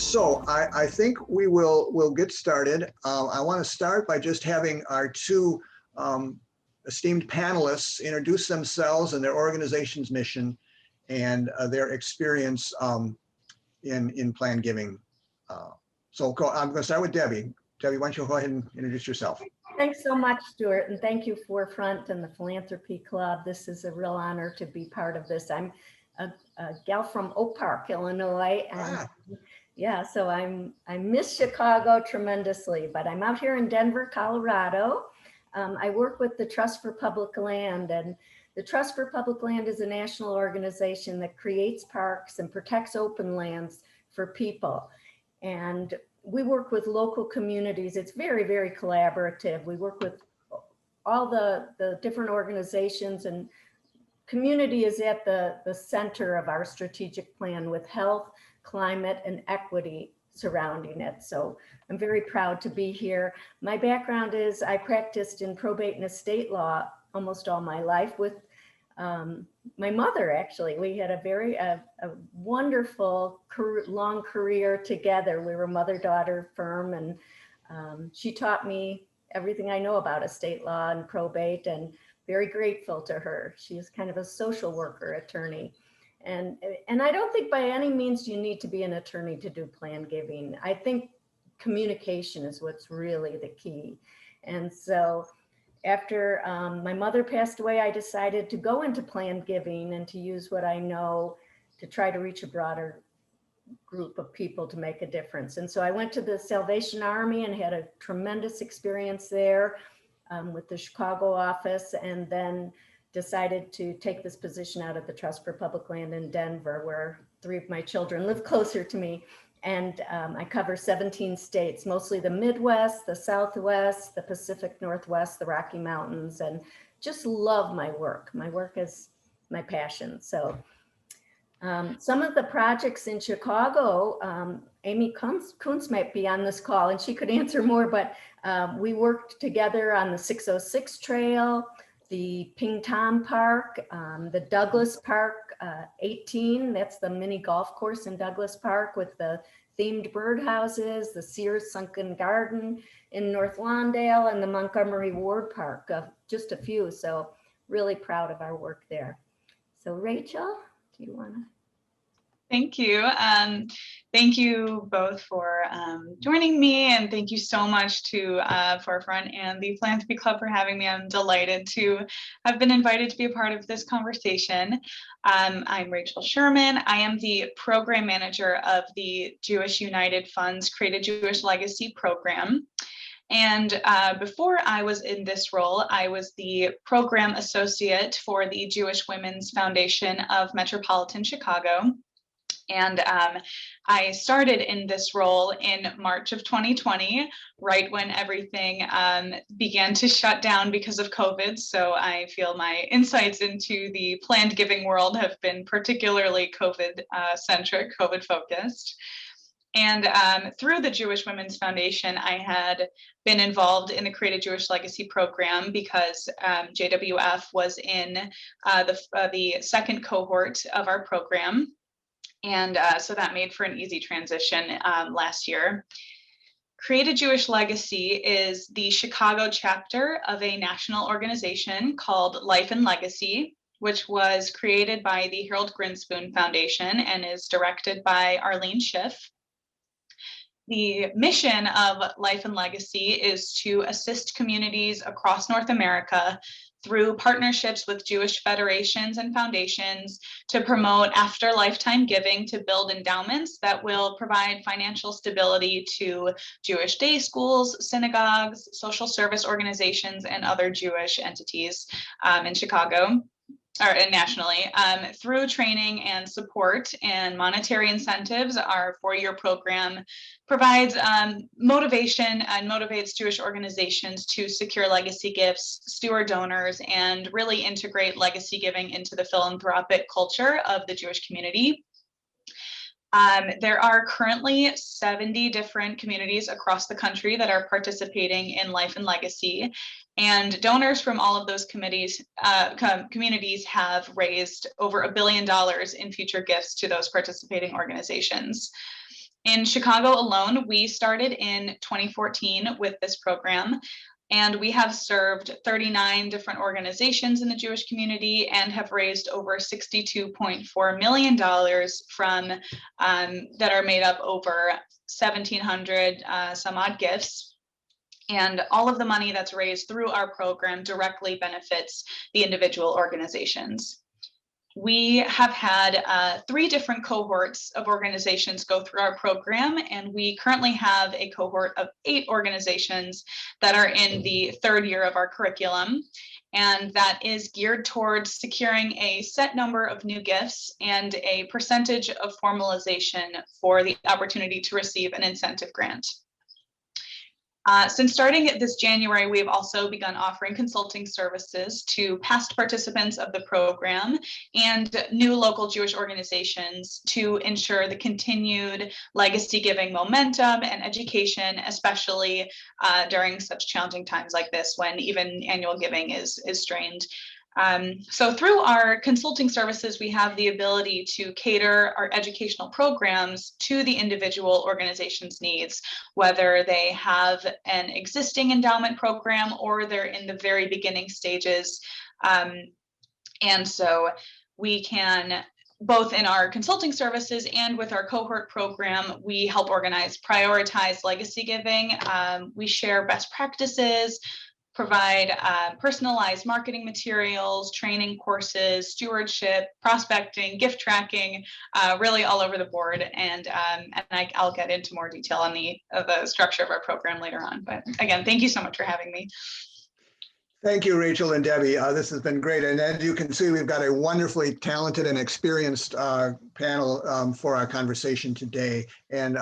So I think we'll get started. I want to start by just having our two esteemed panelists introduce themselves and their organization's mission and their experience in plan giving. So I'm going to start with Debbie. Debbie, why don't you go ahead and introduce yourself? Thanks so much, Stuart, and thank you Forefront and the Philanthropy Club. This is a real honor to be part of this. I'm a gal from Oak Park, Illinois, and yeah, so I miss Chicago tremendously, but I'm out here in Denver, Colorado. I work with the Trust for Public Land, and the Trust for Public Land is a national organization that creates parks and protects open lands for people. And we work with local communities. It's very, very collaborative. We work with all the different organizations, and community is at the center of our strategic plan with health, climate, and equity surrounding it. So I'm very proud to be here. My background is I practiced in probate and estate law almost all my life with my mother. Actually, we had a wonderful long career together. We were mother-daughter firm, and she taught me everything I know about estate law and probate, and very grateful to her. She is kind of a social worker attorney. And I don't think by any means you need to be an attorney to do plan giving. I think communication is what's really the key. And so after my mother passed away, I decided to go into plan giving and to use what I know to try to reach a broader group of people to make a difference. And so I went to the Salvation Army and had a tremendous experience there with the Chicago office, and then decided to take this position out of the Trust for Public Land in Denver, where 3 of my children live closer to me. And I cover 17 states, mostly the Midwest, the Southwest, the Pacific Northwest, the Rocky Mountains, and just love my work. My work is my passion. So some of the projects in Chicago, Amy Kuntz might be on this call and she could answer more, but we worked together on the 606 Trail, the Ping Tom Park, the Douglas Park 18, that's the mini golf course in Douglas Park with the themed birdhouses, the Sears Sunken Garden in North Lawndale, and the Montgomery Ward Park, just a few. So really proud of our work there. So Rachel, do you want to? Thank you. Thank you both for joining me, and thank you so much to Forefront and the Philanthropy Club for having me. I'm delighted to have been invited to be a part of this conversation. I'm Rachel Sherman. I am the program manager of the Jewish United Fund's Create a Jewish Legacy program. And before I was in this role, I was the program associate for the Jewish Women's Foundation of Metropolitan Chicago. And I started in this role in March of 2020, right when everything began to shut down because of COVID. So I feel my insights into the planned giving world have been particularly COVID-centric, COVID-focused. And through the Jewish Women's Foundation, I had been involved in the Create a Jewish Legacy program because JWF was in the second cohort of our program. And so that made for an easy transition last year. Create a Jewish Legacy is the Chicago chapter of a national organization called Life and Legacy, which was created by the Harold Grinspoon Foundation and is directed by Arlene Schiff. The mission of Life and Legacy is to assist communities across North America through partnerships with Jewish federations and foundations to promote after lifetime giving to build endowments that will provide financial stability to Jewish day schools, synagogues, social service organizations, and other Jewish entities in Chicago. Or nationally, through training and support and monetary incentives. Our 4-year program provides motivation and motivates Jewish organizations to secure legacy gifts, steward donors, and really integrate legacy giving into the philanthropic culture of the Jewish community. There are currently 70 different communities across the country that are participating in Life and Legacy, and donors from all of those communities have raised over $1 billion in future gifts to those participating organizations. In Chicago alone, we started in 2014 with this program, and we have served 39 different organizations in the Jewish community and have raised over $62.4 million from that are made up over 1,700 some odd gifts. And all of the money that's raised through our program directly benefits the individual organizations. We have had 3 different cohorts of organizations go through our program, and we currently have a cohort of 8 organizations that are in the 3rd year of our curriculum. And that is geared towards securing a set number of new gifts and a percentage of formalization for the opportunity to receive an incentive grant. Since starting this January, we've also begun offering consulting services to past participants of the program and new local Jewish organizations to ensure the continued legacy giving momentum and education, especially during such challenging times like this when even annual giving is strained. So through our consulting services, we have the ability to cater our educational programs to the individual organization's needs, whether they have an existing endowment program or they're in the very beginning stages. And so we can, both in our consulting services and with our cohort program, we help organize, prioritize legacy giving. We share best practices, provide personalized marketing materials, training courses, stewardship, prospecting, gift tracking, really all over the board. And I'll get into more detail on the structure of our program later on. But again, thank you so much for having me. Thank you, Rachel and Debbie. This has been great. And as you can see, we've got a wonderfully talented and experienced panel for our conversation today. And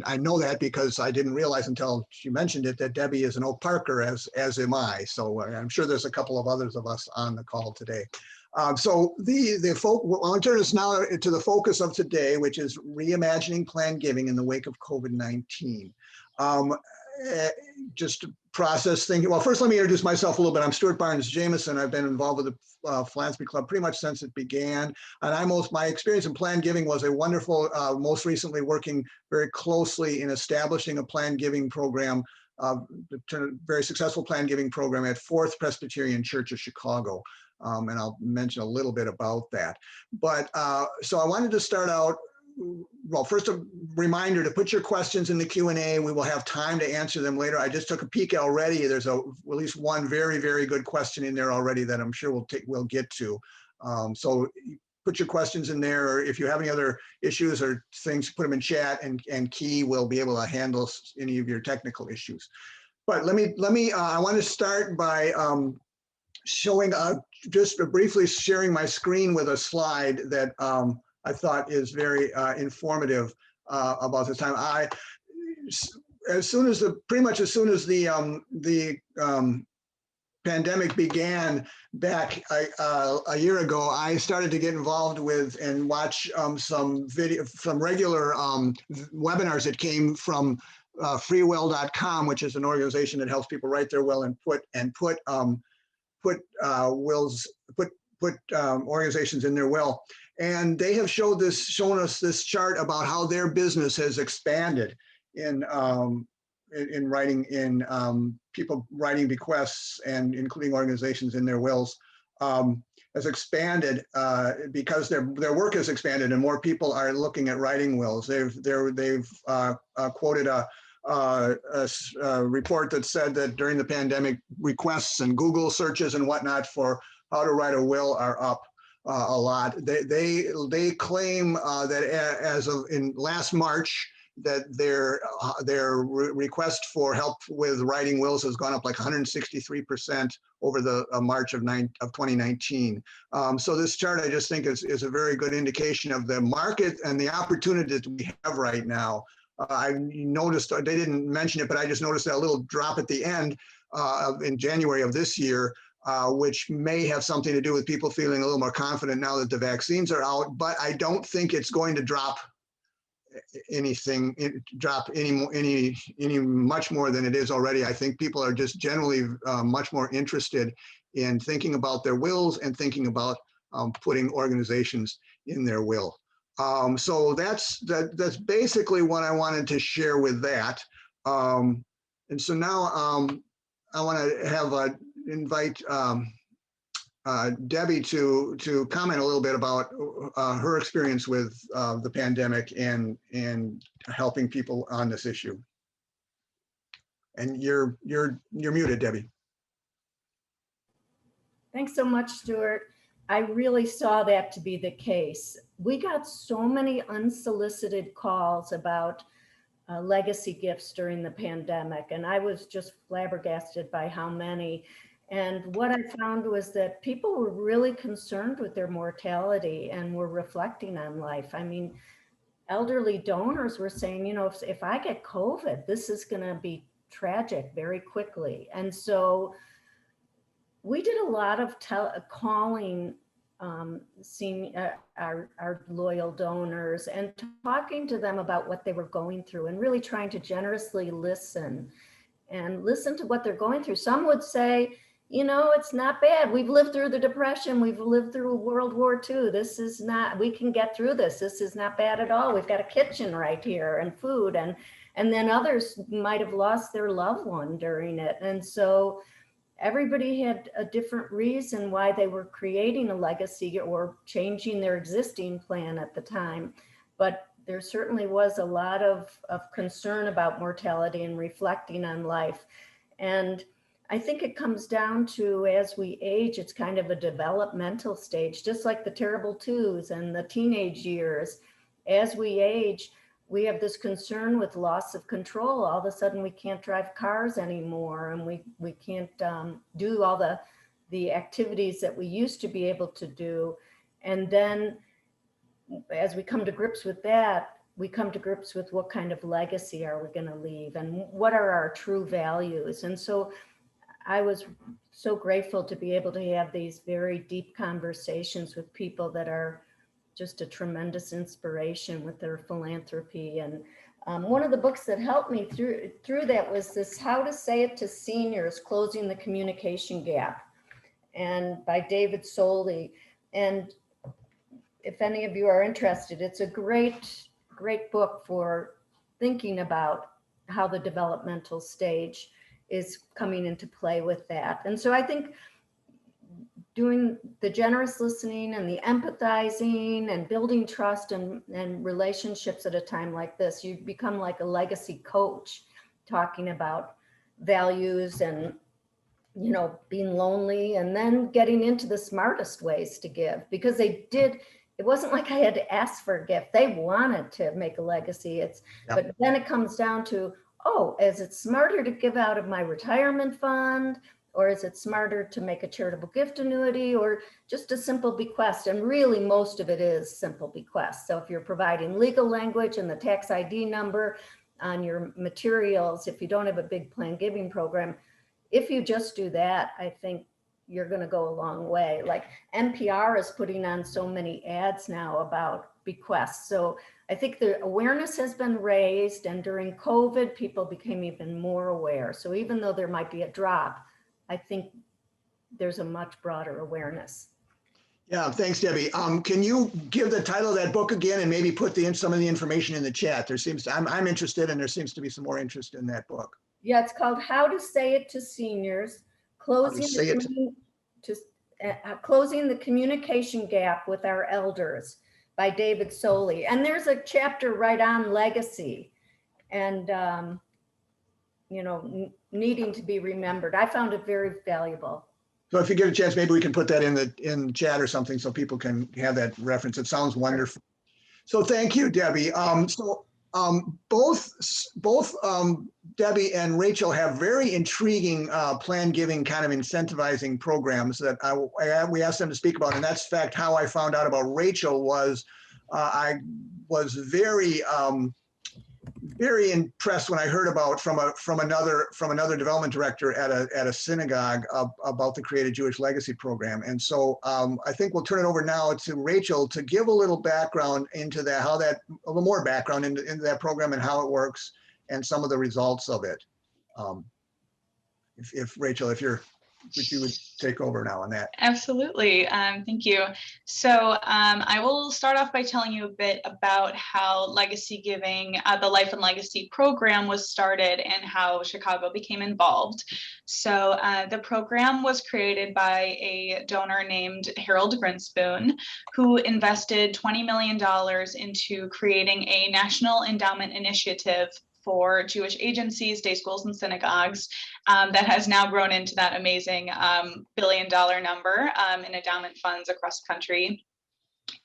I know that because I didn't realize until she mentioned it that Debbie is an Oak Parker, as am I. So I'm sure there's a couple of others of us on the call today. So I'll turn us now to the focus of today, which is reimagining planned giving in the wake of COVID-19. Just to process thinking. Well, first let me introduce myself a little bit. I'm Stuart Barnes Jameson. I've been involved with the Philanthropy Club pretty much since it began. And my experience in planned giving was a wonderful, most recently working very closely in establishing a planned giving program, very successful planned giving program at Fourth Presbyterian Church of Chicago. And I'll mention a little bit about that. But so I wanted to start out. Well, first a reminder to put your questions in the Q&A. We will have time to answer them later. I just took a peek already. There's at least one very, very good question in there already that I'm sure we'll get to. So put your questions in there, or if you have any other issues or things, put them in chat, and Key will be able to handle any of your technical issues. But I want to start by showing, just briefly sharing my screen with a slide that I thought is very informative about this time. Pretty much as soon as the pandemic began back a year ago, I started to get involved with and watch some regular webinars that came from freewill.com, which is an organization that helps people write their will and put organizations in their will. And they have shown us this chart about how their business has expanded in writing, people writing bequests and including organizations in their wills, has expanded because their work has expanded and more people are looking at writing wills. They've quoted a report that said that during the pandemic, requests and Google searches and whatnot for how to write a will are up a lot. They claim that as of in last March, that their request for help with writing wills has gone up like 163% over the March of 2019. So this chart, I just think is a very good indication of the market and the opportunity that we have right now. I noticed, they didn't mention it, but I just noticed that little drop at the end in January of this year, which may have something to do with people feeling a little more confident now that the vaccines are out, but I don't think it's going to drop any much more than it is already. I think people are just generally much more interested in thinking about their wills and thinking about putting organizations in their will. So that's basically what I wanted to share with that. And so now I want to have invite Debbie to comment a little bit about her experience with the pandemic and helping people on this issue. And you're muted, Debbie. Thanks so much, Stuart. I really saw that to be the case. We got so many unsolicited calls about legacy gifts during the pandemic, and I was just flabbergasted by how many. And what I found was that people were really concerned with their mortality and were reflecting on life. I mean, elderly donors were saying, you know, if I get COVID, this is going to be tragic very quickly. And so we did a lot of calling seeing our loyal donors and talking to them about what they were going through and really trying to generously listen to what they're going through. Some would say, you know, it's not bad. We've lived through the Depression. We've lived through World War II. This is not, we can get through this. This is not bad at all. We've got a kitchen right here and food. And then others might have lost their loved one during it. And so everybody had a different reason why they were creating a legacy or changing their existing plan at the time. But there certainly was a lot of concern about mortality and reflecting on life. And I think it comes down to, as we age, it's kind of a developmental stage, just like the terrible twos and the teenage years. As we age, we have this concern with loss of control. All of a sudden we can't drive cars anymore, and we can't do all the activities that we used to be able to do. And then as we come to grips with that, we come to grips with what kind of legacy are we going to leave and what are our true values. And so I was so grateful to be able to have these very deep conversations with people that are just a tremendous inspiration with their philanthropy. And one of the books that helped me through that was this How to Say It to Seniors, Closing the Communication Gap, and by David Soley. And if any of you are interested, it's a great book for thinking about how the developmental stage is coming into play with that. And so I think doing the generous listening and the empathizing and building trust and relationships at a time like this, you become like a legacy coach, talking about values and, you know, being lonely, and then getting into the smartest ways to give, because it wasn't like I had to ask for a gift. They wanted to make a legacy. But then it comes down to, oh, is it smarter to give out of my retirement fund? Or is it smarter to make a charitable gift annuity, or just a simple bequest? And really, most of it is simple bequest. So if you're providing legal language and the tax ID number on your materials, if you don't have a big planned giving program, if you just do that, I think you're going to go a long way. Like NPR is putting on so many ads now about bequests. So I think the awareness has been raised, and during COVID, people became even more aware. So even though there might be a drop, I think there's a much broader awareness. Yeah, thanks, Debbie. Can you give the title of that book again and maybe put some of the information in the chat? I'm interested, and there seems to be some more interest in that book. Yeah, it's called How to Say It to Seniors, Closing the Communication Gap with Our Elders by David Soley. And there's a chapter right on legacy and, you know, needing to be remembered. I found it very valuable. So if you get a chance, maybe we can put that in the chat or something so people can have that reference. It sounds wonderful. So thank you, Debbie. Both Debbie and Rachel have very intriguing planned giving kind of incentivizing programs that we asked them to speak about. And that's in fact how I found out about Rachel was I was very impressed when I heard about from another development director at a synagogue about the Creative Jewish Legacy Program. And so I think we'll turn it over now to Rachel to give a little background into that, a little more background into that program and how it works and some of the results of it. If Rachel, if you're you would take over now on that. Absolutely. Thank you. So I will start off by telling you a bit about how legacy giving, the Life and Legacy program was started and how Chicago became involved. So the program was created by a donor named Harold Grinspoon, who invested $20 million into creating a national endowment initiative for Jewish agencies, day schools, and synagogues that has now grown into that amazing billion-dollar number in endowment funds across the country.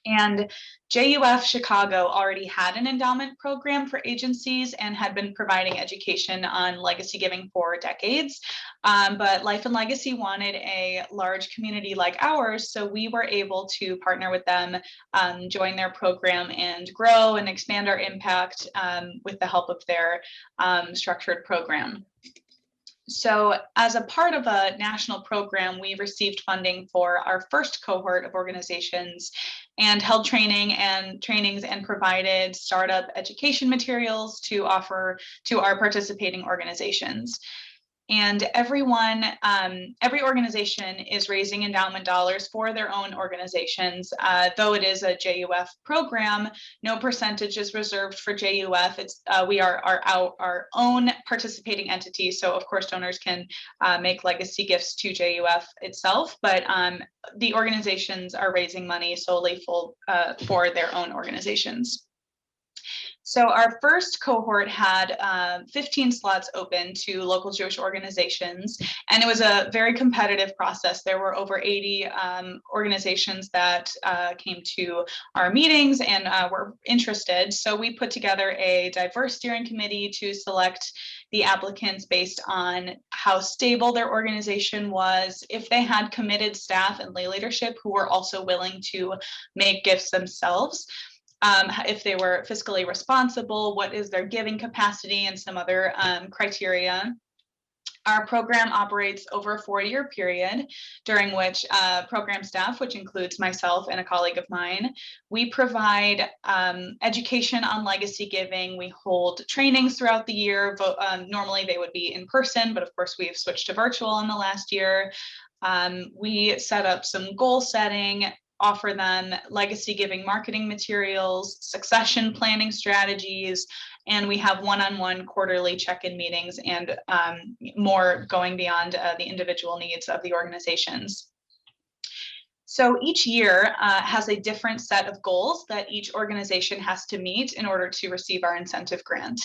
And JUF Chicago already had an endowment program for agencies and had been providing education on legacy giving for decades. But Life and Legacy wanted a large community like ours, so we were able to partner with them, join their program, and grow and expand our impact with the help of their structured program. So as a part of a national program, we received funding for our first cohort of organizations and held trainings and provided startup education materials to offer to our participating organizations. And every organization is raising endowment dollars for their own organizations. Though it is a JUF program, no percentage is reserved for JUF. We are our own participating entity. So of course, donors can make legacy gifts to JUF itself, but the organizations are raising money solely for their own organizations. So our first cohort had 15 slots open to local Jewish organizations, and it was a very competitive process. There were over 80 organizations that came to our meetings and were interested. So we put together a diverse steering committee to select the applicants based on how stable their organization was, if they had committed staff and lay leadership who were also willing to make gifts themselves. If they were fiscally responsible, what is their giving capacity, and some other criteria. Our program operates over a 4-year period, during which program staff, which includes myself and a colleague of mine, we provide education on legacy giving. We hold trainings throughout the year. Normally they would be in person, but of course we've switched to virtual in the last year. We set up some goal setting, offer them legacy giving marketing materials, succession planning strategies, and we have one-on-one quarterly check-in meetings and more going beyond the individual needs of the organizations. So each year has a different set of goals that each organization has to meet in order to receive our incentive grant.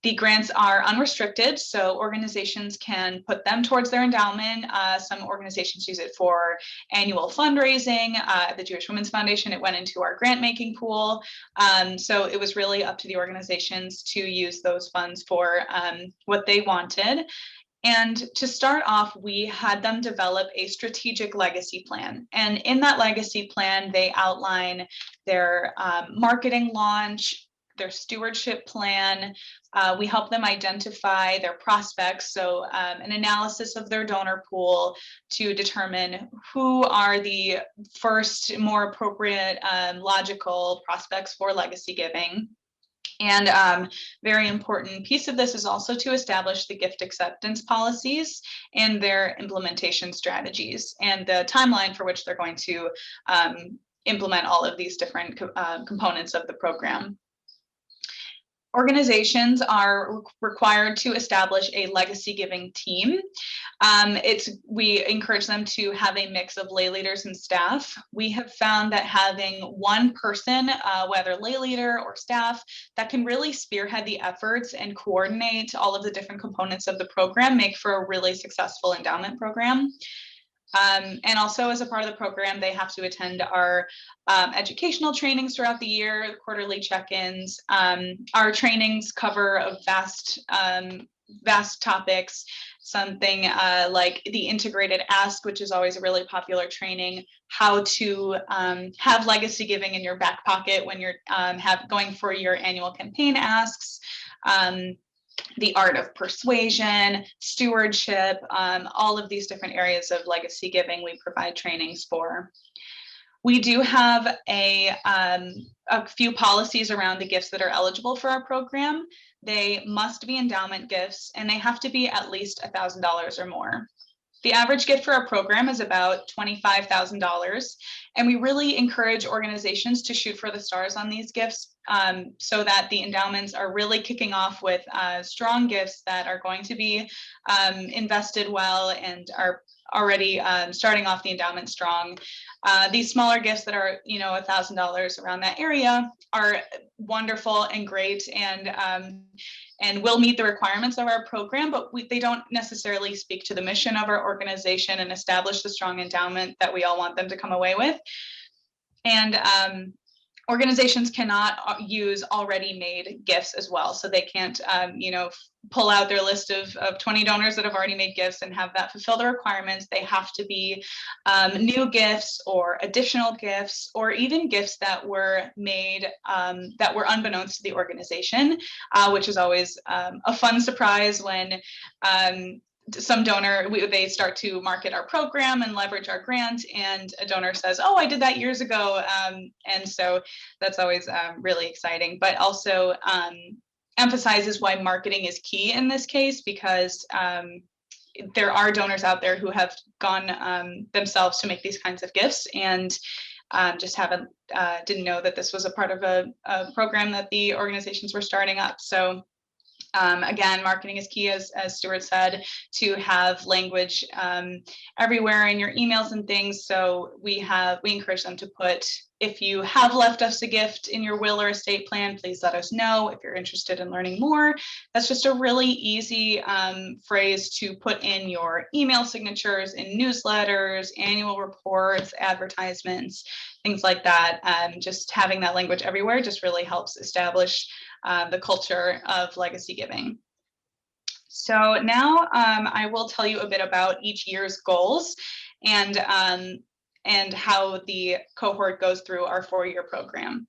The grants are unrestricted, so organizations can put them towards their endowment. Some organizations use it for annual fundraising. At the Jewish Women's Foundation, it went into our grant-making pool. So it was really up to the organizations to use those funds for what they wanted. And to start off, we had them develop a strategic legacy plan. And in that legacy plan, they outline their marketing launch, their stewardship plan. We help them identify their prospects, so an analysis of their donor pool to determine who are the first more appropriate, logical prospects for legacy giving. And very important piece of this is also to establish the gift acceptance policies and their implementation strategies and the timeline for which they're going to implement all of these different components of the program. Organizations are required to establish a legacy giving team. We encourage them to have a mix of lay leaders and staff. We have found that having one person, whether lay leader or staff, that can really spearhead the efforts and coordinate all of the different components of the program make for a really successful endowment program. And also as a part of the program, they have to attend our educational trainings throughout the year, quarterly check-ins. Our trainings cover a vast topics, something like the integrated ask, which is always a really popular training, how to have legacy giving in your back pocket when you're going for your annual campaign asks. The art of persuasion, stewardship, all of these different areas of legacy giving we provide trainings for. We do have a few policies around the gifts that are eligible for our program. They must be endowment gifts and they have to be at least $1,000 or more. The average gift for our program is about $25,000, and we really encourage organizations to shoot for the stars on these gifts, so that the endowments are really kicking off with strong gifts that are going to be invested well and are already starting off the endowment strong. These smaller gifts that are, $1,000 around that area are wonderful and great, and will meet the requirements of our program, but they don't necessarily speak to the mission of our organization and establish the strong endowment that we all want them to come away with. And organizations cannot use already made gifts as well. So they can't, pull out their list of 20 donors that have already made gifts and have that fulfill the requirements. They have to be new gifts or additional gifts, or even gifts that were made that were unbeknownst to the organization, which is always a fun surprise when some donor, they start to market our program and leverage our grant, and a donor says, oh, I did that years ago. And so that's always really exciting, but also emphasizes why marketing is key in this case, because there are donors out there who have gone themselves to make these kinds of gifts and just didn't know that this was a part of a program that the organizations were starting up. So again, marketing is key, as Stuart said, to have language everywhere in your emails and things. So we encourage them to put, if you have left us a gift in your will or estate plan, please let us know if you're interested in learning more. That's just a really easy phrase to put in your email signatures, in newsletters, annual reports, advertisements, things like that. Just having that language everywhere just really helps establish the culture of legacy giving. So now I will tell you a bit about each year's goals and how the cohort goes through our 4-year program.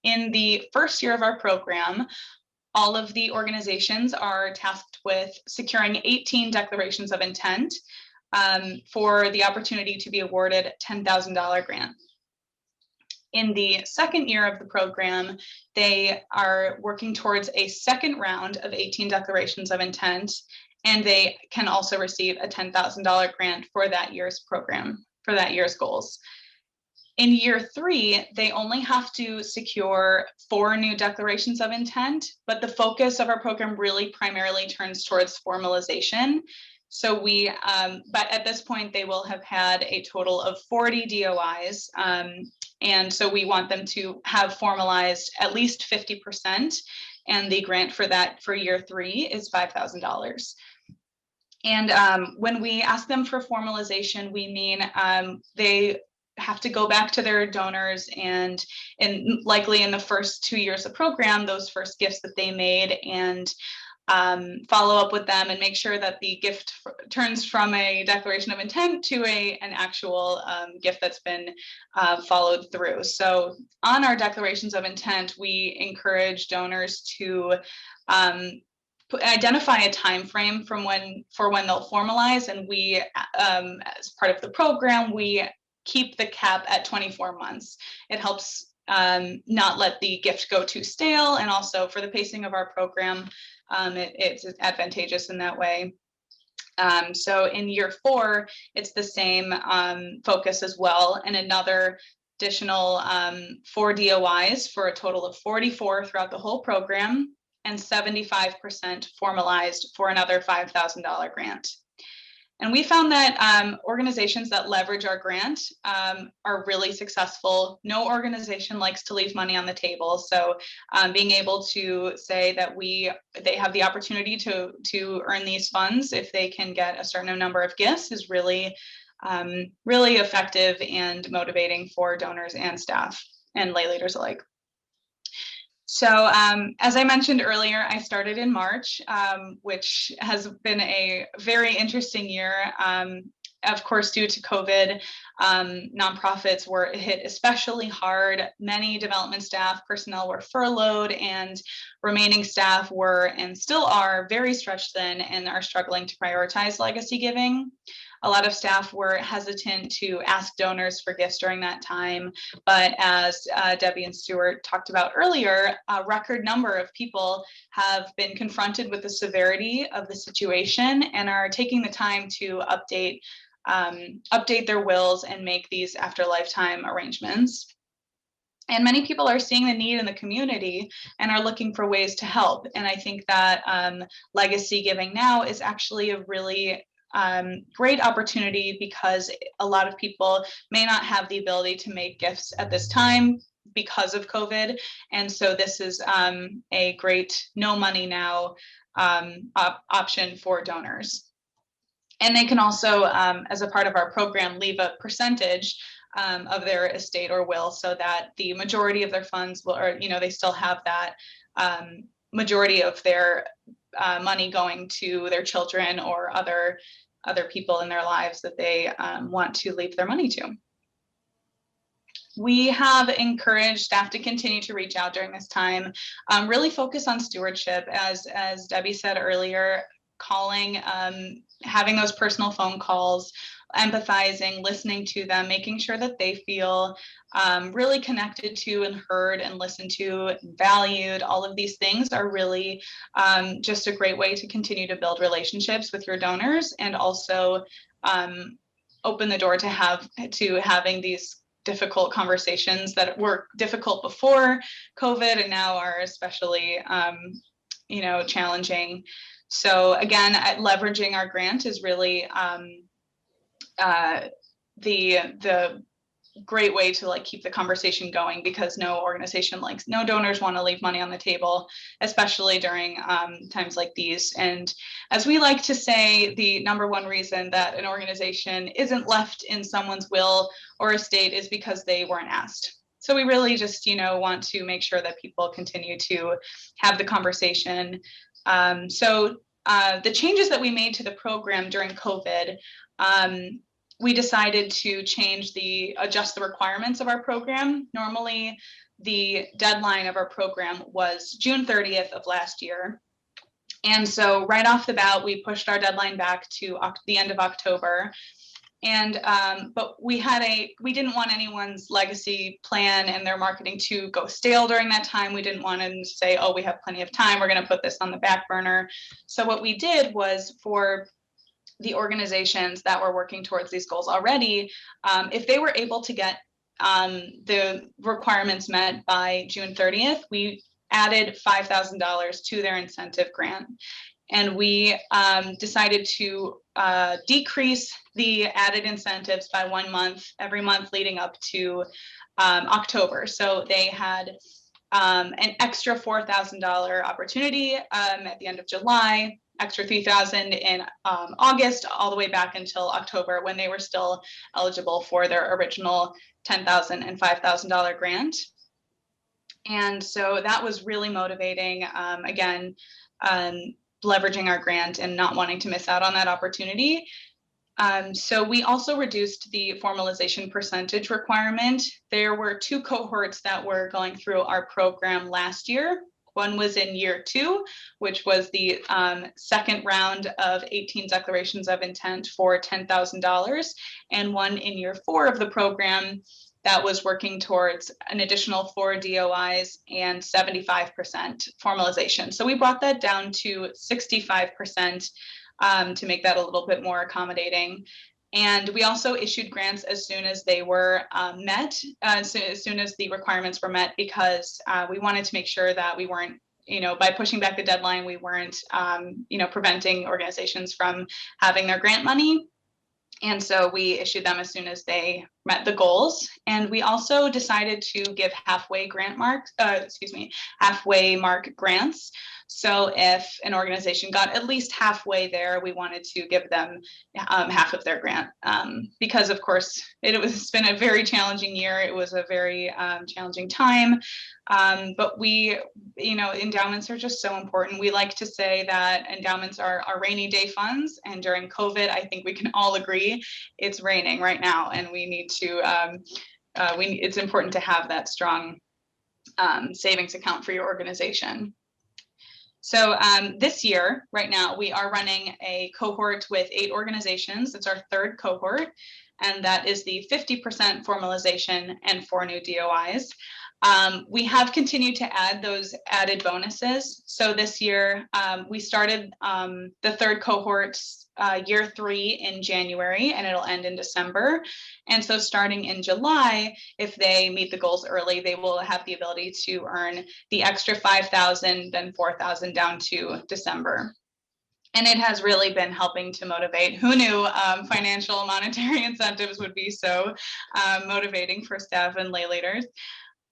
In the first year of our program, all of the organizations are tasked with securing 18 declarations of intent for the opportunity to be awarded a $10,000 grant. In the second year of the program, they are working towards a second round of 18 declarations of intent, and they can also receive a $10,000 grant for that year's program, for that year's goals. In year 3, they only have to secure 4 new declarations of intent, but the focus of our program really primarily turns towards formalization. So but at this point, they will have had a total of 40 DOIs. And so we want them to have formalized at least 50%. And the grant for year 3 is $5,000. And when we ask them for formalization, we mean they have to go back to their donors and likely in the first 2 years of program, those first gifts that they made, and follow up with them and make sure that the gift turns from a declaration of intent to an actual gift that's been followed through. So on our declarations of intent, we encourage donors to identify a time frame for when they'll formalize, and we, as part of the program, we keep the cap at 24 months. It helps not let the gift go too stale, and also for the pacing of our program, it's advantageous in that way. So in year 4, it's the same focus as well, and another additional 4 DOIs for a total of 44 throughout the whole program, and 75% formalized for another $5,000 grant. And we found that organizations that leverage our grant are really successful. No organization likes to leave money on the table. So being able to say that they have the opportunity to earn these funds if they can get a certain number of gifts is really, really effective and motivating for donors and staff and lay leaders alike. So as I mentioned earlier, I started in March, which has been a very interesting year. Of course, due to COVID, nonprofits were hit especially hard. Many development staff personnel were furloughed, and remaining staff were and still are very stretched thin and are struggling to prioritize legacy giving. a lot of staff were hesitant to ask donors for gifts during that time. But as Debbie and Stuart talked about earlier, a record number of people have been confronted with the severity of the situation and are taking the time to update their wills and make these after lifetime arrangements. And many people are seeing the need in the community and are looking for ways to help. And I think that legacy giving now is actually a really great opportunity, because a lot of people may not have the ability to make gifts at this time because of COVID. And so this is a great no money now option for donors. And they can also, as a part of our program, leave a percentage of their estate or will, so that the majority of their funds will, or they still have that majority of their money going to their children or other people in their lives that they want to leave their money to. We have encouraged staff to continue to reach out during this time, really focus on stewardship, as Debbie said earlier, calling, having those personal phone calls, empathizing, listening to them, making sure that they feel really connected to and heard and listened to, valued. All of these things are really just a great way to continue to build relationships with your donors, and also open the door to having these difficult conversations that were difficult before COVID and now are especially challenging. So again, leveraging our grant is really the great way to keep the conversation going, because no donors want to leave money on the table, especially during times like these. And as we like to say, the number one reason that an organization isn't left in someone's will or estate is because they weren't asked. So we really just want to make sure that people continue to have the conversation. So the changes that we made to the program during COVID, we decided to adjust the requirements of our program. Normally, the deadline of our program was June 30th of last year. And so right off the bat, we pushed our deadline back to the end of October. And but we didn't want anyone's legacy plan and their marketing to go stale during that time. We didn't want them to say, oh, we have plenty of time, we're going to put this on the back burner. So what we did was, for the organizations that were working towards these goals already, if they were able to get the requirements met by June 30th, we added $5,000 to their incentive grant. And we decided to decrease the added incentives by 1 month, every month leading up to October. So they had an extra $4,000 opportunity at the end of July, extra $3,000 in August, all the way back until October, when they were still eligible for their original $10,000 and $5,000 grant. And so that was really motivating, again, leveraging our grant and not wanting to miss out on that opportunity. So we also reduced the formalization percentage requirement. There were 2 cohorts that were going through our program last year. One was in year 2, which was the second round of 18 declarations of intent for $10,000, and one in year 4 of the program that was working towards an additional 4 DOIs and 75% formalization. So we brought that down to 65% to make that a little bit more accommodating. And we also issued grants as soon as they were met, as soon as the requirements were met, because we wanted to make sure that we weren't, by pushing back the deadline, we weren't, preventing organizations from having their grant money. And so we issued them as soon as they met the goals. And we also decided to give halfway mark grants. So if an organization got at least halfway there, we wanted to give them half of their grant, because of course it's been a very challenging year. It was a very challenging time. But endowments are just so important. We like to say that endowments are rainy day funds, and during COVID, I think we can all agree it's raining right now, and we need to, it's important to have that strong savings account for your organization. So this year, right now, we are running a cohort with 8 organizations. It's our 3rd cohort, and that is the 50% formalization and 4 new DOIs. We have continued to add those added bonuses. So this year, we started the 3rd cohort year 3 in January, and it'll end in December. And so starting in July, if they meet the goals early, they will have the ability to earn the extra 5,000, then 4,000 down to December. And it has really been helping to motivate. Who knew financial monetary incentives would be so motivating for staff and lay leaders?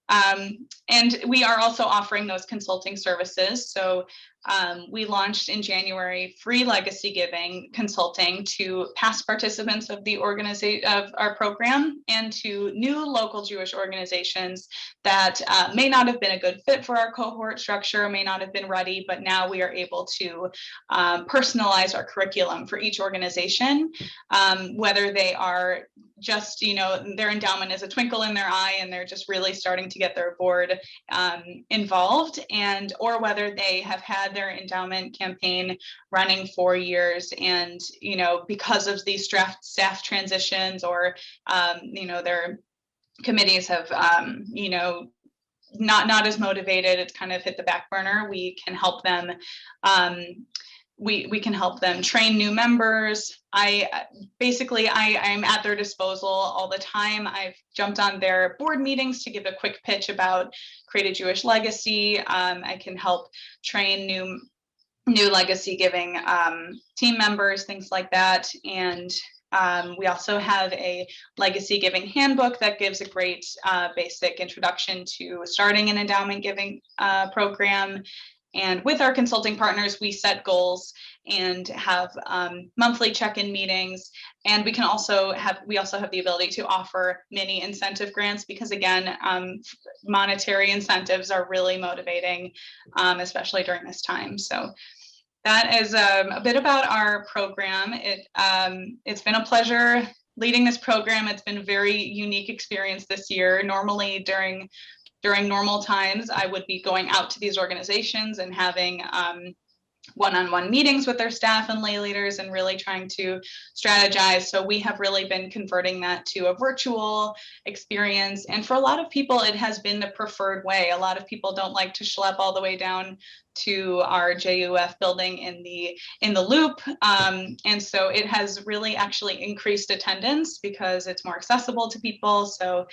And we are also offering those consulting services. So we launched in January free legacy giving consulting to past participants of the organization of our program and to new local Jewish organizations that may not have been a good fit for our cohort structure, may not have been ready, but now we are able to personalize our curriculum for each organization, whether they are just, their endowment is a twinkle in their eye and they're just really starting to get their board involved, and or whether they have had their endowment campaign running for years and, because of these staff transitions or, their committees have, not as motivated, it's kind of hit the back burner. We can help them. We can help them train new members. I'm at their disposal all the time. I've jumped on their board meetings to give a quick pitch about Create a Jewish Legacy. I can help train new legacy giving team members, things like that. And we also have a legacy giving handbook that gives a great basic introduction to starting an endowment giving program. And with our consulting partners, we set goals and have monthly check-in meetings. And we also have the ability to offer mini incentive grants because, again, monetary incentives are really motivating, especially during this time. So that is a bit about our program. It's been a pleasure leading this program. It's been a very unique experience this year. Normally during normal times, I would be going out to these organizations and having one-on-one meetings with their staff and lay leaders and really trying to strategize. So we have really been converting that to a virtual experience. And for a lot of people, it has been the preferred way. A lot of people don't like to schlep all the way down to our JUF building in the loop. And so it has really actually increased attendance because it's more accessible to people. So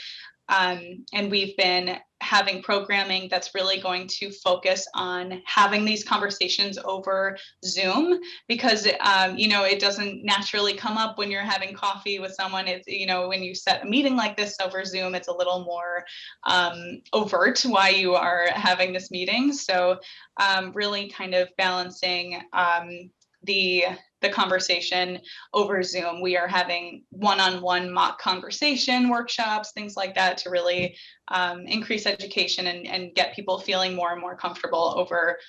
and we've been having programming that's really going to focus on having these conversations over Zoom because, it doesn't naturally come up when you're having coffee with someone. It's, when you set a meeting like this over Zoom, it's a little more overt why you are having this meeting. So really kind of balancing the conversation over Zoom. We are having one-on-one mock conversation workshops, things like that to really increase education and get people feeling more and more comfortable over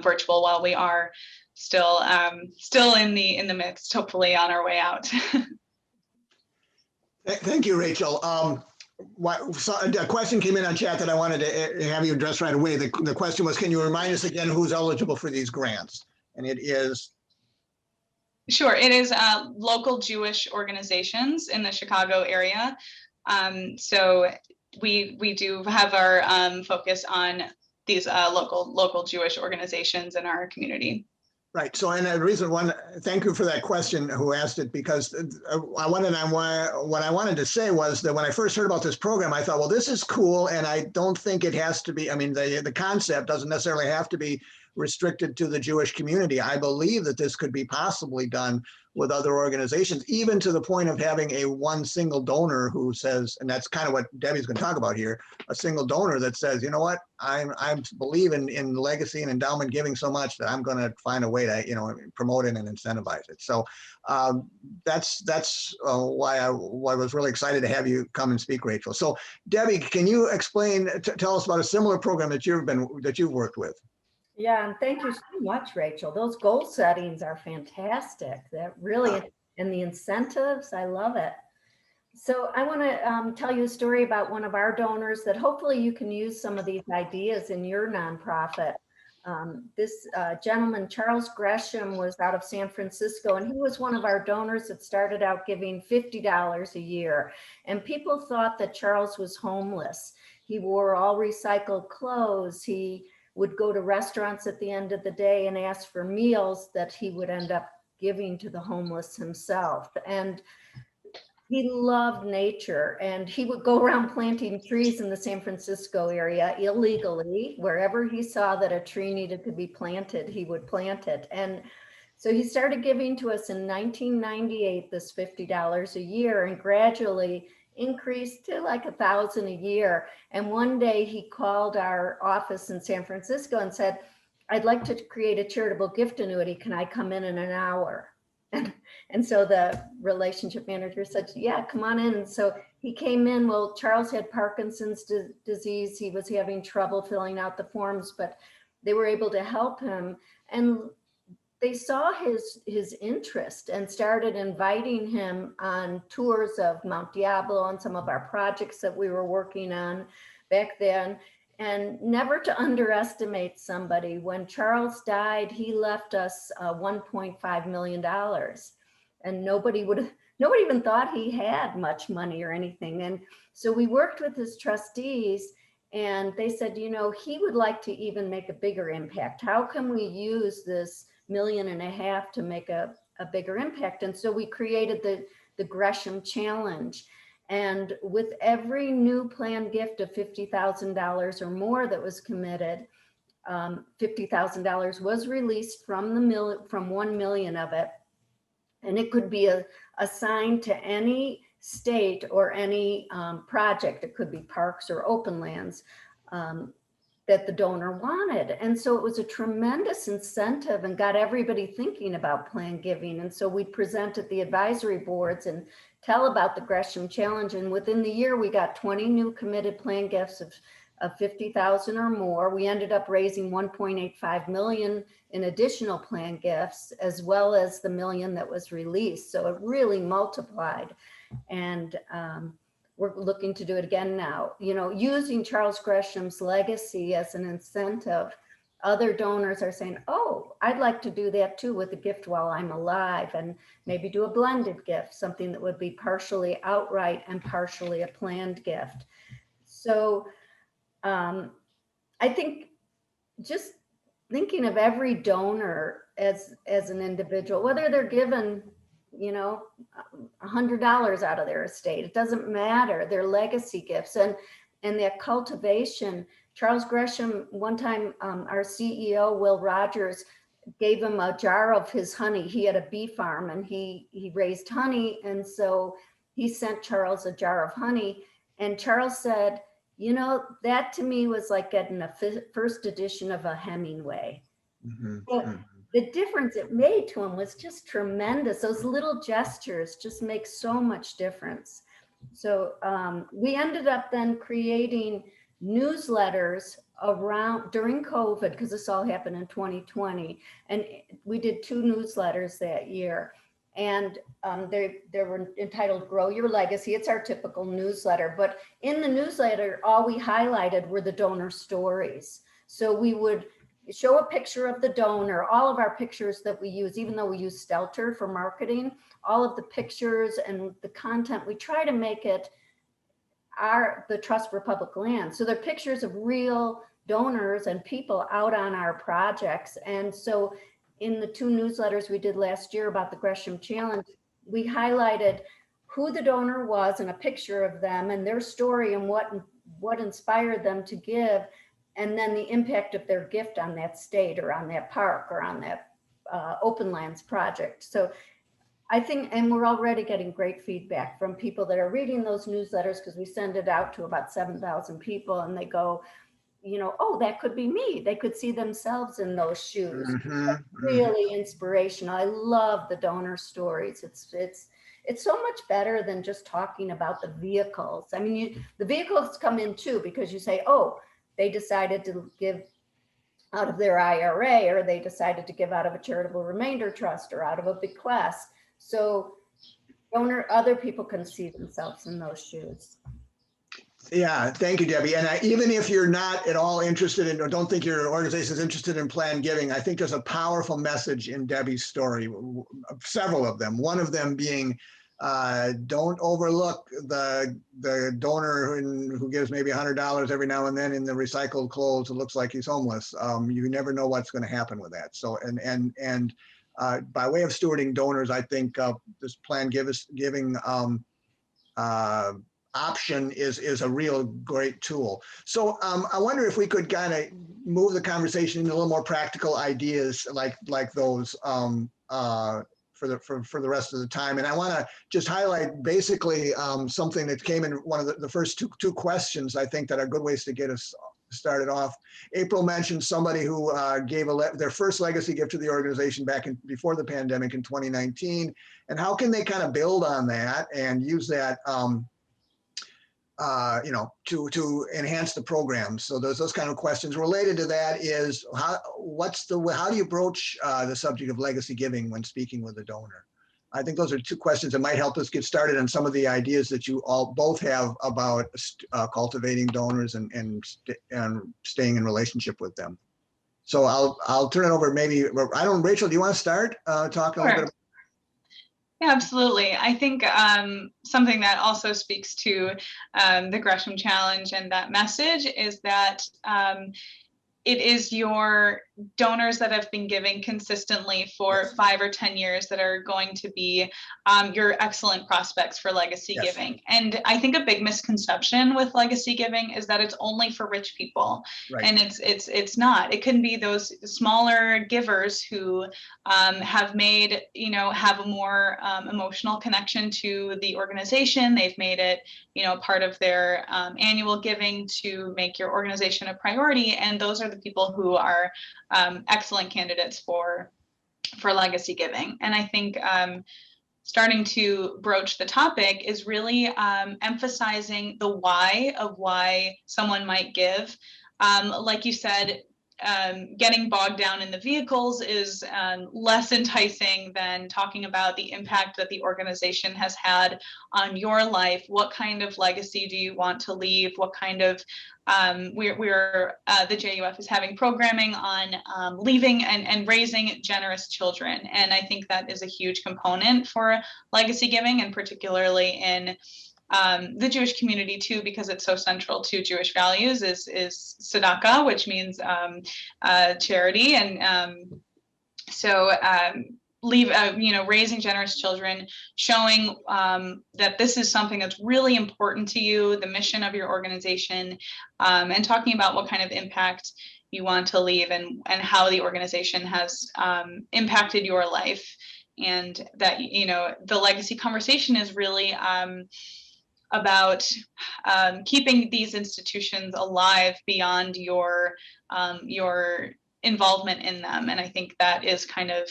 virtual while we are still in the midst, hopefully on our way out. Thank you, Rachel. A question came in on chat that I wanted to have you address right away. The question was, can you remind us again who's eligible for these grants? And it is... Sure, it is local Jewish organizations in the Chicago area. So we do have our focus on these local Jewish organizations in our community. Right. So, and the reason thank you for that question who asked it, because what I wanted to say was that when I first heard about this program, I thought, well, this is cool. And I don't think it has to be, the concept doesn't necessarily have to be restricted to the Jewish community. I believe that this could be possibly done with other organizations, even to the point of having one single donor who says, and that's kind of what Debbie's going to talk about here, a single donor that says, you know what, I believe in legacy and endowment giving so much that I'm going to find a way to, promote it and incentivize it. So that's why I was really excited to have you come and speak, Rachel. So Debbie, can you explain, tell us about a similar program that you've worked with? Yeah, and thank you so much, Rachel. Those goal settings are fantastic. That really, and the incentives, I love it. So I want to tell you a story about one of our donors that hopefully you can use some of these ideas in your nonprofit. This gentleman, Charles Gresham, was out of San Francisco, and he was one of our donors that started out giving $50 a year. And people thought that Charles was homeless. He wore all recycled clothes. He would go to restaurants at the end of the day and ask for meals that he would end up giving to the homeless himself. And he loved nature, and he would go around planting trees in the San Francisco area illegally. Wherever he saw that a tree needed to be planted, he would plant it. And so he started giving to us in 1998, this $50 a year, and gradually increased to like $1,000 a year. And one day he called our office in San Francisco and said, "I'd like to create a charitable gift annuity. Can I come in an hour?" And so the relationship manager said, "Yeah, come on in." And so he came in. Well, Charles had Parkinson's disease. He was having trouble filling out the forms, but they were able to help him. And they saw his interest and started inviting him on tours of Mount Diablo and some of our projects that we were working on back then. And never to underestimate somebody. When Charles died, he left us $1.5 million. And nobody even thought he had much money or anything. And so we worked with his trustees, and they said, you know, he would like to even make a bigger impact. How can we use this $1.5 million to make a bigger impact? And so we created the Gresham Challenge. And with every new planned gift of $50,000 or more that was committed, $50,000 was released from from 1 million of it. And it could be assigned to any state or any project. It could be parks or open lands that the donor wanted. And so it was a tremendous incentive and got everybody thinking about planned giving. And so we present at the advisory boards and tell about the Gresham Challenge. And within the year, we got 20 new committed planned gifts of 50,000 or more. We ended up raising 1.85 million in additional planned gifts, as well as the $1 million that was released. So it really multiplied. And we're looking to do it again now, you know, using Charles Gresham's legacy as an incentive. Other donors are saying, "Oh, I'd like to do that too with a gift while I'm alive," and maybe do a blended gift, something that would be partially outright and partially a planned gift. So I think just thinking of every donor as an individual, whether they're given, you know, $100 out of their estate, it doesn't matter, they're legacy gifts. And that cultivation. Charles Gresham, one time, our CEO, Will Rogers, gave him a jar of his honey. He had a bee farm and he raised honey. And so he sent Charles a jar of honey. And Charles said, you know, that to me was like getting a first edition of a Hemingway. Mm-hmm. But the difference it made to him was just tremendous. Those little gestures just make so much difference. So we ended up then creating newsletters around during COVID, because this all happened in 2020. And we did 2 newsletters that year. And they were entitled Grow Your Legacy. It's our typical newsletter. But in the newsletter, all we highlighted were the donor stories. So we would show a picture of the donor, all of our pictures that we use, even though we use Stelter for marketing, all of the pictures and the content, we try to make it the Trust for Public Land. So they're pictures of real donors and people out on our projects. And so in the 2 newsletters we did last year about the Gresham Challenge, we highlighted who the donor was and a picture of them and their story and what inspired them to give, and then the impact of their gift on that state or on that park or on that open lands project. So I think, and we're already getting great feedback from people that are reading those newsletters, because we send it out to about 7,000 people and they go, you know, oh, that could be me. They could see themselves in those shoes. Mm-hmm. Really inspirational. I love the donor stories. It's so much better than just talking about the vehicles. I mean, the vehicles come in too, because you say, oh, they decided to give out of their IRA, or they decided to give out of a charitable remainder trust or out of a bequest. So other people can see themselves in those shoes. Yeah, thank you, Debbie. And even if you're not at all interested in, or don't think your organization is interested in planned giving, I think there's a powerful message in Debbie's story, several of them. One of them being, don't overlook the donor who gives maybe $100 every now and then in the recycled clothes. It looks like he's homeless. You never know what's going to happen with that. So, and by way of stewarding donors, I think this planned giving option is a real great tool. So I wonder if we could kind of move the conversation into a little more practical ideas like those for the rest of the time. And I want to just highlight basically something that came in one of the first two questions, I think, that are good ways to get us started off. April mentioned somebody who gave their first legacy gift to the organization before the pandemic in 2019, and how can they kind of build on that and use that to enhance the program. So there's those kind of questions. Related to that is how do you broach the subject of legacy giving when speaking with a donor? I think those are two questions that might help us get started on some of the ideas that you all both have about cultivating donors and staying in relationship with them. So I'll turn it over. Maybe Rachel, do you want to start talking a little bit about? Yeah, absolutely. I think something that also speaks to the Gresham Challenge and that message is that it is your donors that have been giving consistently for 5 or 10 years that are going to be your excellent prospects for legacy giving. And I think a big misconception with legacy giving is that it's only for rich people. Right. And it's not. It can be those smaller givers who have made, have a more emotional connection to the organization. They've made it, part of their annual giving to make your organization a priority. And those are the people who are excellent candidates for legacy giving. And I think starting to broach the topic is really emphasizing the why of why someone might give. Like you said, getting bogged down in the vehicles is less enticing than talking about the impact that the organization has had on your life. What kind of legacy do you want to leave? What kind of the JUF is having programming on leaving and raising generous children. And I think that is a huge component for legacy giving, and particularly in the Jewish community too, because it's so central to Jewish values, is tzedakah, which means charity. And raising generous children, showing that this is something that's really important to you, the mission of your organization, and talking about what kind of impact you want to leave and how the organization has impacted your life. And that, the legacy conversation is really about keeping these institutions alive beyond your involvement in them. And I think that is kind of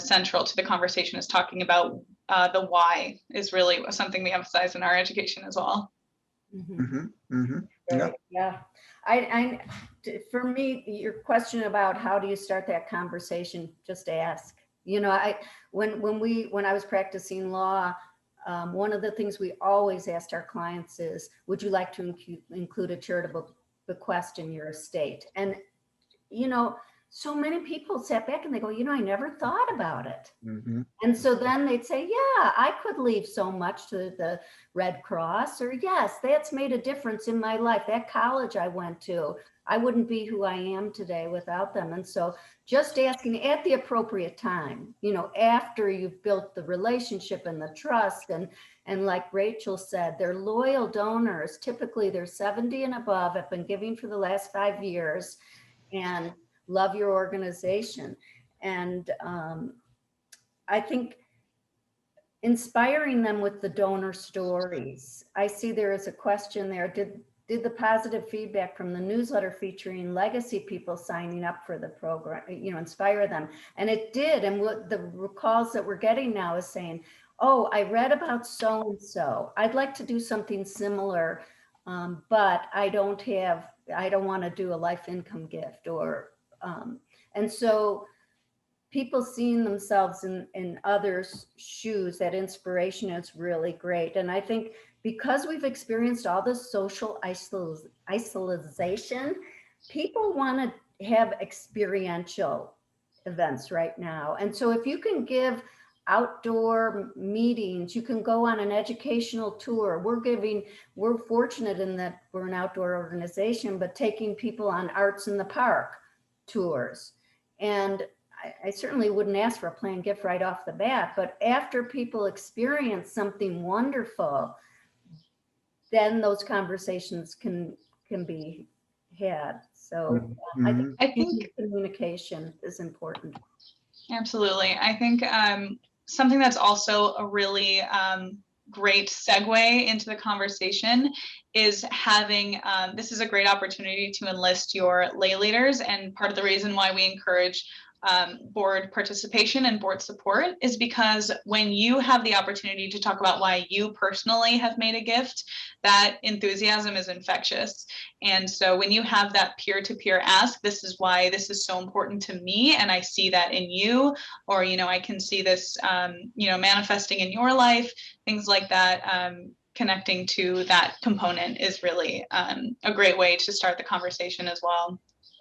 central to the conversation, is talking about the why is really something we emphasize in our education as well. Mm-hmm. Mm-hmm. Yeah. For me, your question about how do you start that conversation, just ask. When I was practicing law, one of the things we always asked our clients is, would you like to include a charitable bequest in your estate? And, so many people sat back and they go, I never thought about it. Mm-hmm. And so then they'd say, yeah, I could leave so much to the Red Cross, or yes, that's made a difference in my life. That college I went to, I wouldn't be who I am today without them. And so just asking at the appropriate time, after you've built the relationship and the trust, and like Rachel said, they're loyal donors. Typically they're 70 and above, have been giving for the last 5 years and love your organization. And I think inspiring them with the donor stories. I see there is a question there. Did the positive feedback from the newsletter featuring legacy people signing up for the program, inspire them? And it did. And what the calls that we're getting now is saying, oh, I read about so-and-so. I'd like to do something similar, but I don't want to do a life income gift, and so people seeing themselves in others' shoes, that inspiration is really great. And I think because we've experienced all this social isolation, people want to have experiential events right now. And so if you can give outdoor meetings, you can go on an educational tour. We're fortunate in that we're an outdoor organization, but taking people on arts in the park tours. And I certainly wouldn't ask for a planned gift right off the bat, but after people experience something wonderful, then those conversations can be had. So I think communication is important. Absolutely. I think something that's also a really great segue into the conversation is having, this is a great opportunity to enlist your lay leaders. And part of the reason why we encourage board participation and board support is because when you have the opportunity to talk about why you personally have made a gift, that enthusiasm is infectious. And so when you have that peer-to-peer ask, this is why this is so important to me, and I see that in you, or, you know, I can see this, you know, manifesting in your life, things like that. Connecting to that component is really a great way to start the conversation as well.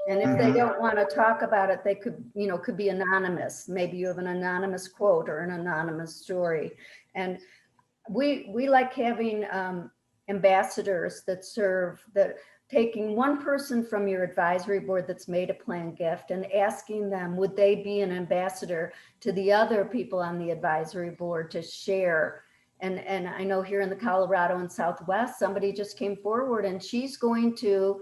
And if they don't want to talk about it, they could, you know, could be anonymous. Maybe you have an anonymous quote or an anonymous story. And we like having ambassadors that serve, that taking one person from your advisory board that's made a planned gift and asking them, would they be an ambassador to the other people on the advisory board to share? And I know here in the Colorado and Southwest, somebody just came forward and she's going to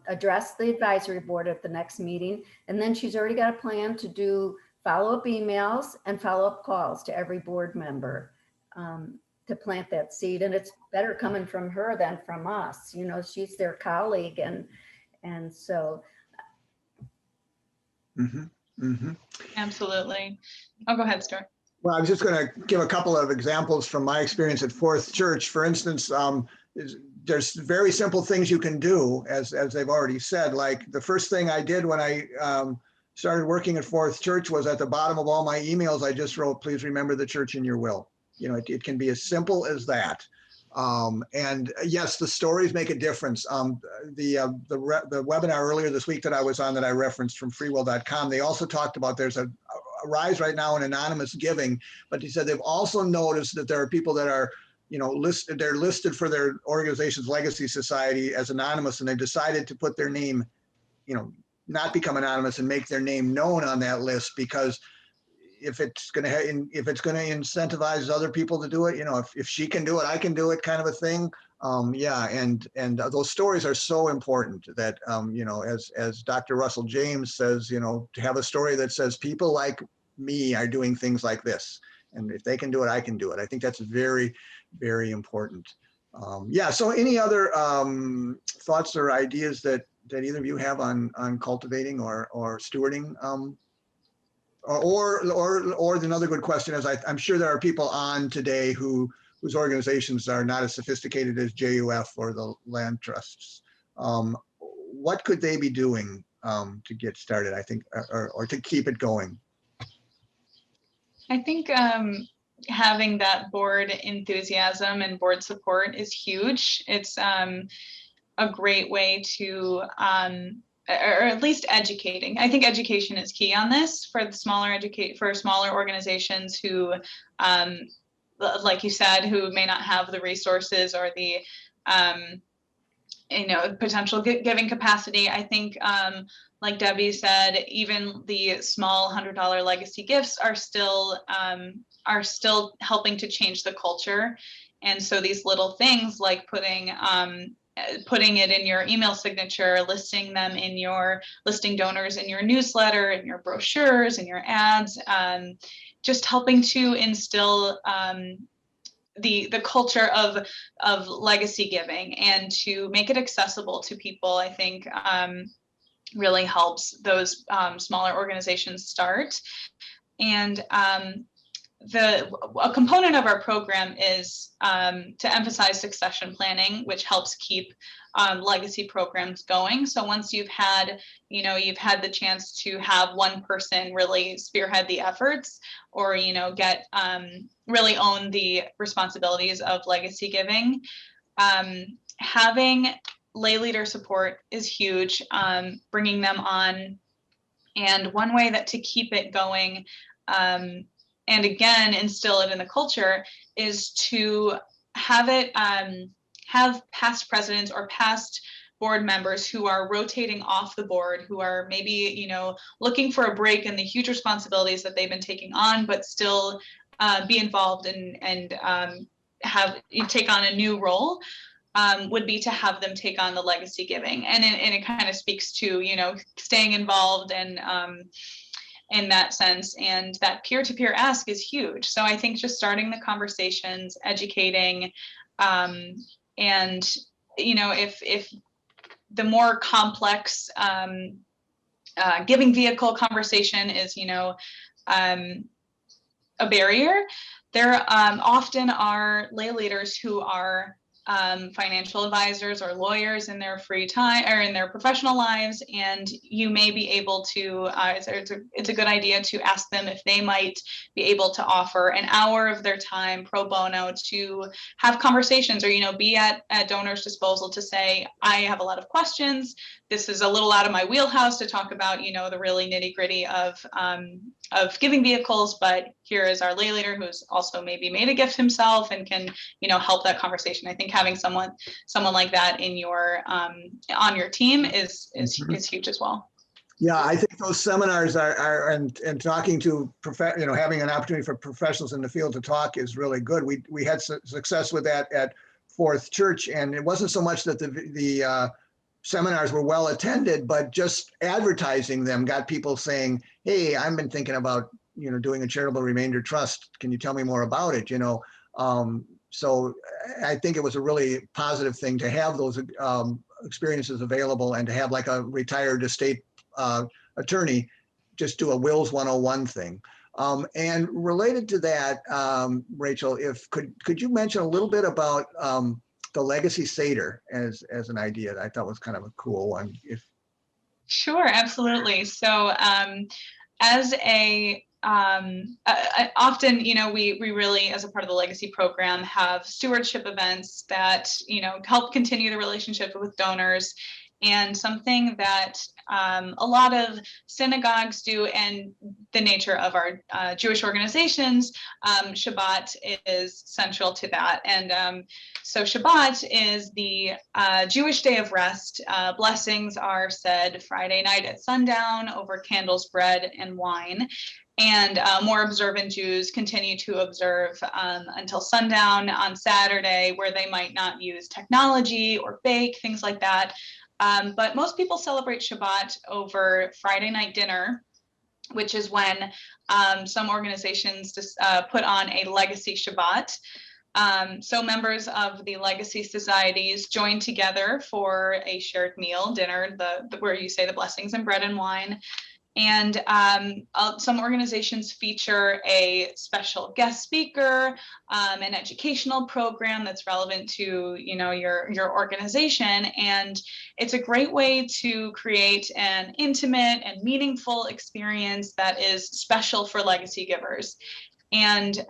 address the advisory board at the next meeting. And then she's already got a plan to do follow-up emails and follow-up calls to every board member to plant that seed. And it's better coming from her than from us. You know, she's their colleague. And so. Absolutely. Oh, go ahead, Stuart. Well, I was just going to give a couple of examples from my experience at Fourth Church. For instance, there's very simple things you can do, as they've already said. Like the first thing I did when I started working at Fourth Church was at the bottom of all my emails, I just wrote, please remember the church in your will. You know, it can be as simple as that. And yes, the stories make a difference. The webinar earlier this week that I was on that I referenced from freewill.com, they also talked about there's a rise right now in anonymous giving, but he said they've also noticed that there are people that are, you know, they're listed for their organization's legacy society as anonymous, and they've decided to put their name, you know, not become anonymous and make their name known on that list, because if it's going to incentivize other people to do it, you know, if she can do it, I can do it, kind of a thing. Yeah, and those stories are so important that, you know, as Dr. Russell James says, you know, to have a story that says people like me are doing things like this, and if they can do it, I can do it. I think that's very, very important. Yeah. So, any other thoughts or ideas that either of you have on cultivating or stewarding? Or another good question is, I'm sure there are people on today whose organizations are not as sophisticated as JUF or the land trusts. What could they be doing to get started, I think, or to keep it going? I think having that board enthusiasm and board support is huge. It's a great way to, or at least educating. I think education is key on this for the smaller organizations who, like you said, who may not have the resources or the, you know, potential giving capacity. I think, like Debbie said, even the small $100 legacy gifts are still helping to change the culture. And so these little things like putting it in your email signature, listing donors in your newsletter, in your brochures, in your ads, just helping to instill the culture of legacy giving and to make it accessible to people, I think really helps those smaller organizations start. And a component of our program is to emphasize succession planning, which helps keep legacy programs going. So once you've had the chance to have one person really spearhead the efforts, or get really own the responsibilities of legacy giving, having lay leader support is huge. Bringing them on, and one way that to keep it going, and again instill it in the culture, is to have it have past presidents or past board members who are rotating off the board, who are maybe looking for a break in the huge responsibilities that they've been taking on, but still be involved and have take on a new role. Would be to have them take on the legacy giving, and it kind of speaks to staying involved and in that sense, and that peer-to-peer ask is huge. So I think just starting the conversations, educating, and if the more complex giving vehicle conversation is a barrier, there often are lay leaders who are financial advisors or lawyers in their free time or in their professional lives, and you may be able to it's a good idea to ask them if they might be able to offer an hour of their time pro bono to have conversations, or be at donors' disposal to say, I have a lot of questions, this is a little out of my wheelhouse to talk about the really nitty-gritty of giving vehicles, but here is our lay leader who's also maybe made a gift himself and can help that conversation. I think having someone like that in your on your team is huge as well. Yeah, I think those seminars are and talking to having an opportunity for professionals in the field to talk is really good. We had success with that at Fourth Church, and it wasn't so much that the seminars were well attended, but just advertising them got people saying, hey, I've been thinking about doing a charitable remainder trust, can you tell me more about it? So I think it was a really positive thing to have those experiences available, and to have like a retired estate attorney just do a Wills 101 thing. And related to that, Rachel, could you mention a little bit about the Legacy Seder as an idea that I thought was kind of a cool one? Sure, absolutely. So as often, we really, as a part of the Legacy program, have stewardship events that, help continue the relationship with donors. And something that a lot of synagogues do, and the nature of our Jewish organizations, Shabbat is central to that. And so Shabbat is the Jewish day of rest. Blessings are said Friday night at sundown over candles, bread, and wine. And more observant Jews continue to observe until sundown on Saturday, where they might not use technology or bake, things like that. But most people celebrate Shabbat over Friday night dinner, which is when some organizations just put on a Legacy Shabbat. So members of the Legacy Societies join together for a shared meal, dinner, where you say the blessings and bread and wine. And some organizations feature a special guest speaker, an educational program that's relevant to your organization. And it's a great way to create an intimate and meaningful experience that is special for legacy givers. And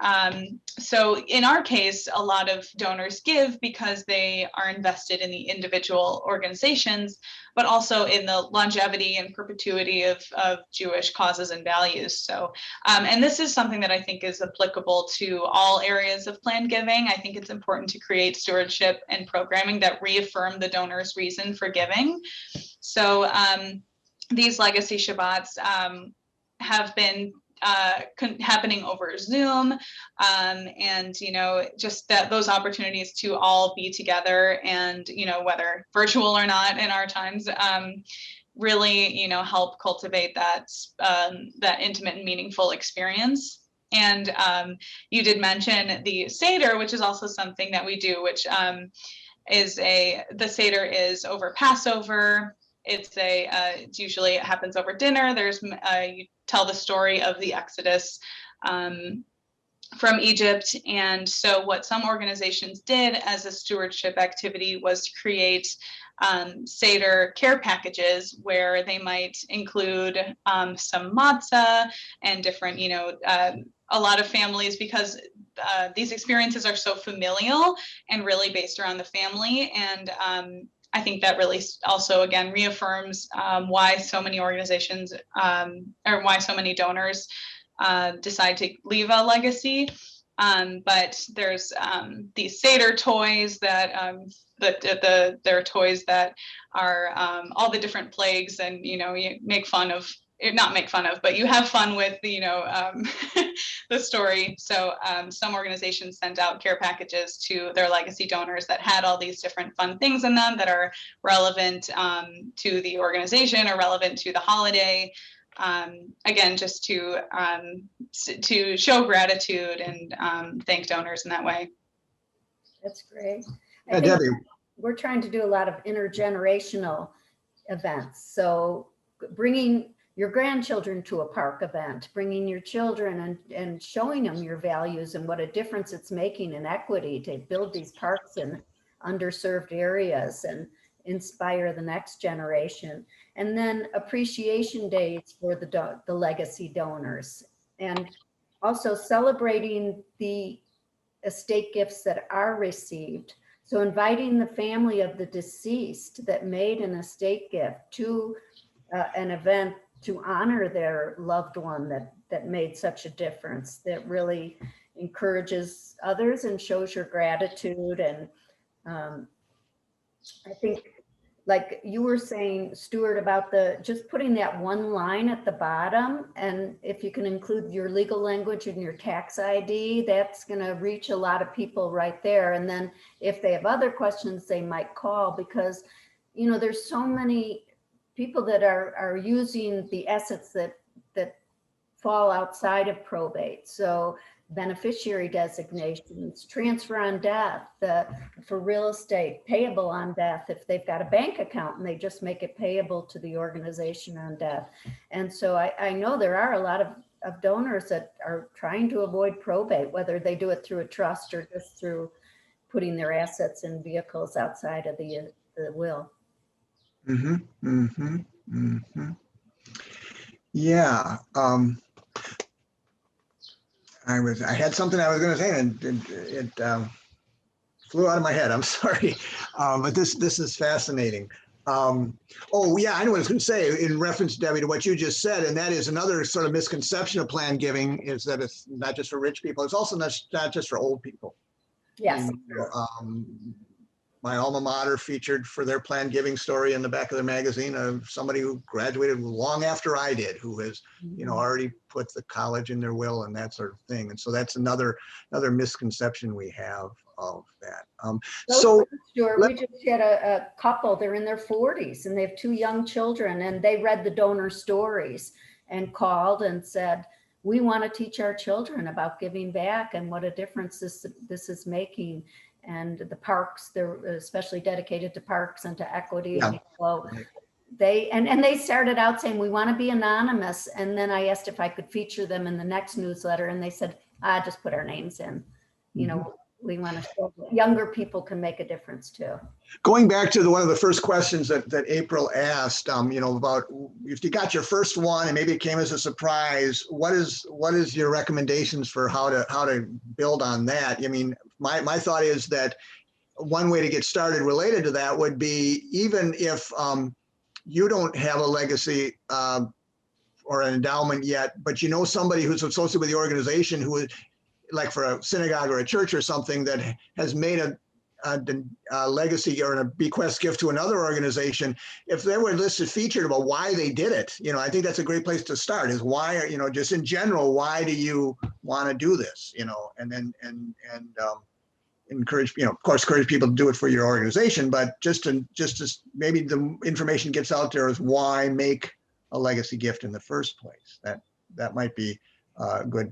so in our case, a lot of donors give because they are invested in the individual organizations, but also in the longevity and perpetuity of Jewish causes and values. So, and this is something that I think is applicable to all areas of planned giving. I think it's important to create stewardship and programming that reaffirm the donor's reason for giving. So these Legacy Shabbats have been happening over Zoom, and just those opportunities to all be together, and whether virtual or not in our times, really help cultivate that intimate and meaningful experience. And you did mention the Seder, which is also something that we do, which the Seder is over Passover. It's usually it happens over dinner. There's you tell the story of the Exodus from Egypt. And so what some organizations did as a stewardship activity was to create Seder care packages where they might include some matzah and different, a lot of families, because these experiences are so familial and really based around the family. And I think that really also, again, reaffirms why so many organizations or why so many donors decide to leave a legacy. But there's these Seder toys that they're toys that are all the different plagues, and you make fun of, not make fun of, but you have fun with the story. So some organizations sent out care packages to their legacy donors that had all these different fun things in them that are relevant to the organization or relevant to the holiday. Again, just to show gratitude and thank donors in that way. That's great. Yeah, Debbie. We're trying to do a lot of intergenerational events. So bringing your grandchildren to a park event, bringing your children and showing them your values and what a difference it's making in equity to build these parks in underserved areas and inspire the next generation. And then appreciation days for the legacy donors, and also celebrating the estate gifts that are received. So inviting the family of the deceased that made an estate gift to an event to honor their loved one that made such a difference, that really encourages others and shows your gratitude. And I think, like you were saying, Stuart, about just putting that one line at the bottom, and if you can include your legal language and your tax ID, that's going to reach a lot of people right there. And then if they have other questions, they might call, because there's so many people that are using the assets that fall outside of probate. So beneficiary designations, transfer on death, for real estate, payable on death if they've got a bank account and they just make it payable to the organization on death. And so I know there are a lot of donors that are trying to avoid probate, whether they do it through a trust or just through putting their assets in vehicles outside of the will. Mm-hmm, mm-hmm, mm-hmm. Yeah. I had something I was going to say, and it flew out of my head. I'm sorry, but this is fascinating. Oh yeah, I know what I was going to say in reference, Debbie, to what you just said, and that is another sort of misconception of plan giving is that it's not just for rich people; it's also not just for old people. Yes. My alma mater featured for their plan giving story in the back of their magazine of somebody who graduated long after I did, who has, already put the college in their will and that sort of thing. And so that's another misconception we have of that. So Stuart, we just had a couple, they're in their 40s and they have 2 young children, and they read the donor stories and called and said, we want to teach our children about giving back and what a difference this is making. And the parks, they're especially dedicated to parks and to equity. Yeah. And so they started out saying, we want to be anonymous. And then I asked if I could feature them in the next newsletter, and they said, just put our names in. We want to show that younger people can make a difference too. Going back to one of the first questions that April asked, about if you got your first one and maybe it came as a surprise, what is your recommendations for how to build on that? I mean, my thought is that one way to get started related to that would be, even if you don't have a legacy or an endowment yet, but somebody who's associated with the organization who is, like for a synagogue or a church or something, that has made a legacy or a bequest gift to another organization, if they were listed featured about why they did it, I think that's a great place to start, is why, just in general, why do you want to do this, and then encourage, of course, encourage people to do it for your organization, but just as maybe the information gets out there as why make a legacy gift in the first place. That might be a good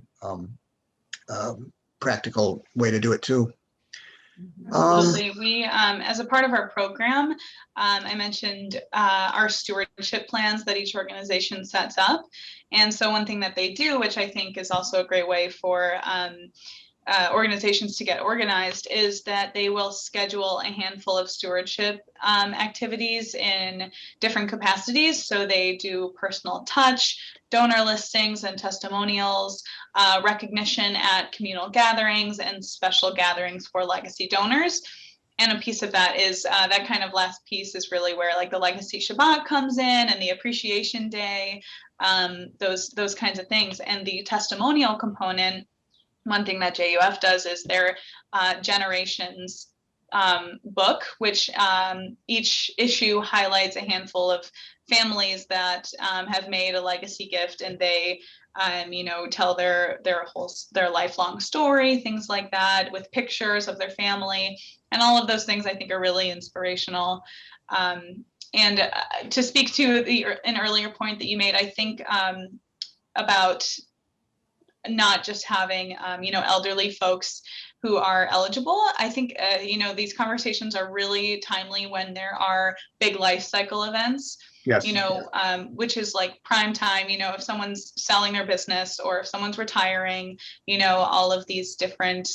practical way to do it too. Absolutely. We, as a part of our program, I mentioned our stewardship plans that each organization sets up. And so one thing that they do, which I think is also a great way for organizations to get organized, is that they will schedule a handful of stewardship activities in different capacities. So they do personal touch, donor listings and testimonials, recognition at communal gatherings, and special gatherings for legacy donors. And a piece of that is that kind of last piece is really where like the Legacy Shabbat comes in, and the Appreciation Day, those kinds of things. And the testimonial component, one thing that JUF does is their Generations book, which each issue highlights a handful of families that have made a legacy gift, and they tell their lifelong story, things like that, with pictures of their family, and all of those things I think are really inspirational. And to speak to an earlier point that you made, I think about not just having elderly folks who are eligible. I think these conversations are really timely when there are big life cycle events. Yes. Which is like prime time, if someone's selling their business or if someone's retiring, all of these different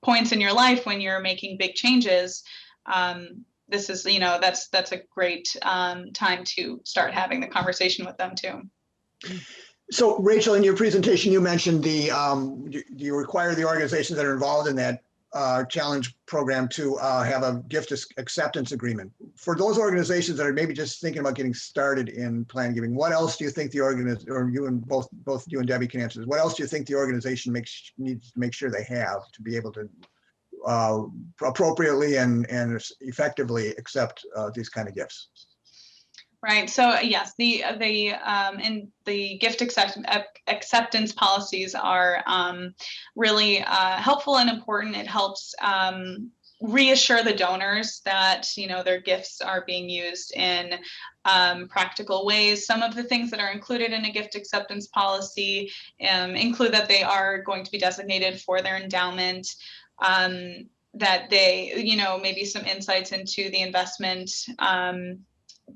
points in your life when you're making big changes. This is, that's a great time to start having the conversation with them too. So Rachel, in your presentation, you mentioned you require the organizations that are involved in that challenge program to have a gift acceptance agreement. For those organizations that are maybe just thinking about getting started in plan giving, what else do you think the organization, or you and both you and Debbie can answer this, what else do you think the organization needs to make sure they have to be able to appropriately and effectively accept these kind of gifts? Right. So yes, the gift acceptance policies are really helpful and important. It helps reassure the donors that their gifts are being used in practical ways. Some of the things that are included in a gift acceptance policy include that they are going to be designated for their endowment. That they, maybe some insights into the investment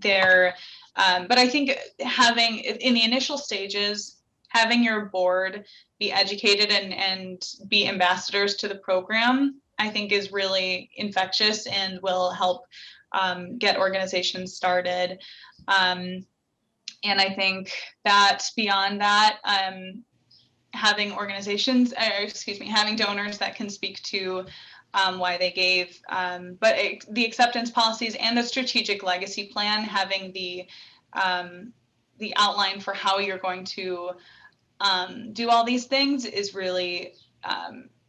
there. But I think having, in the initial stages, having your board be educated and be ambassadors to the program, I think is really infectious and will help get organizations started. And I think that beyond that, having having donors that can speak to why they gave, but the acceptance policies and the strategic legacy plan, having the outline for how you're going to do all these things is really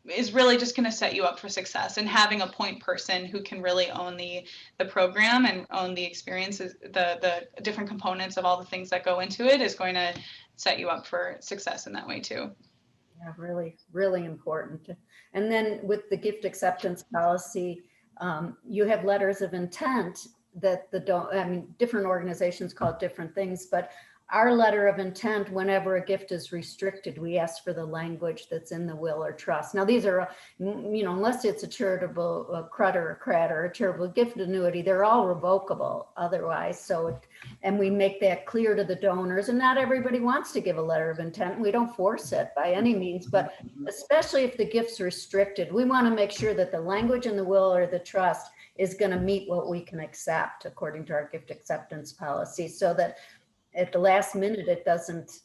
just going to set you up for success. And having a point person who can really own the program and own the experiences, the different components of all the things that go into it, is going to set you up for success in that way too. Yeah, really, really important. And then with the gift acceptance policy, you have letters of intent that different organizations call it different things, but our letter of intent, whenever a gift is restricted, we ask for the language that's in the will or trust. Now, these are, unless it's a charitable CRUD or a CRAD or a charitable gift annuity, they're all revocable otherwise. So, and we make that clear to the donors, and not everybody wants to give a letter of intent. We don't force it by any means, but especially if the gift's restricted, we want to make sure that the language in the will or the trust is going to meet what we can accept according to our gift acceptance policy, so that at the last minute, it doesn't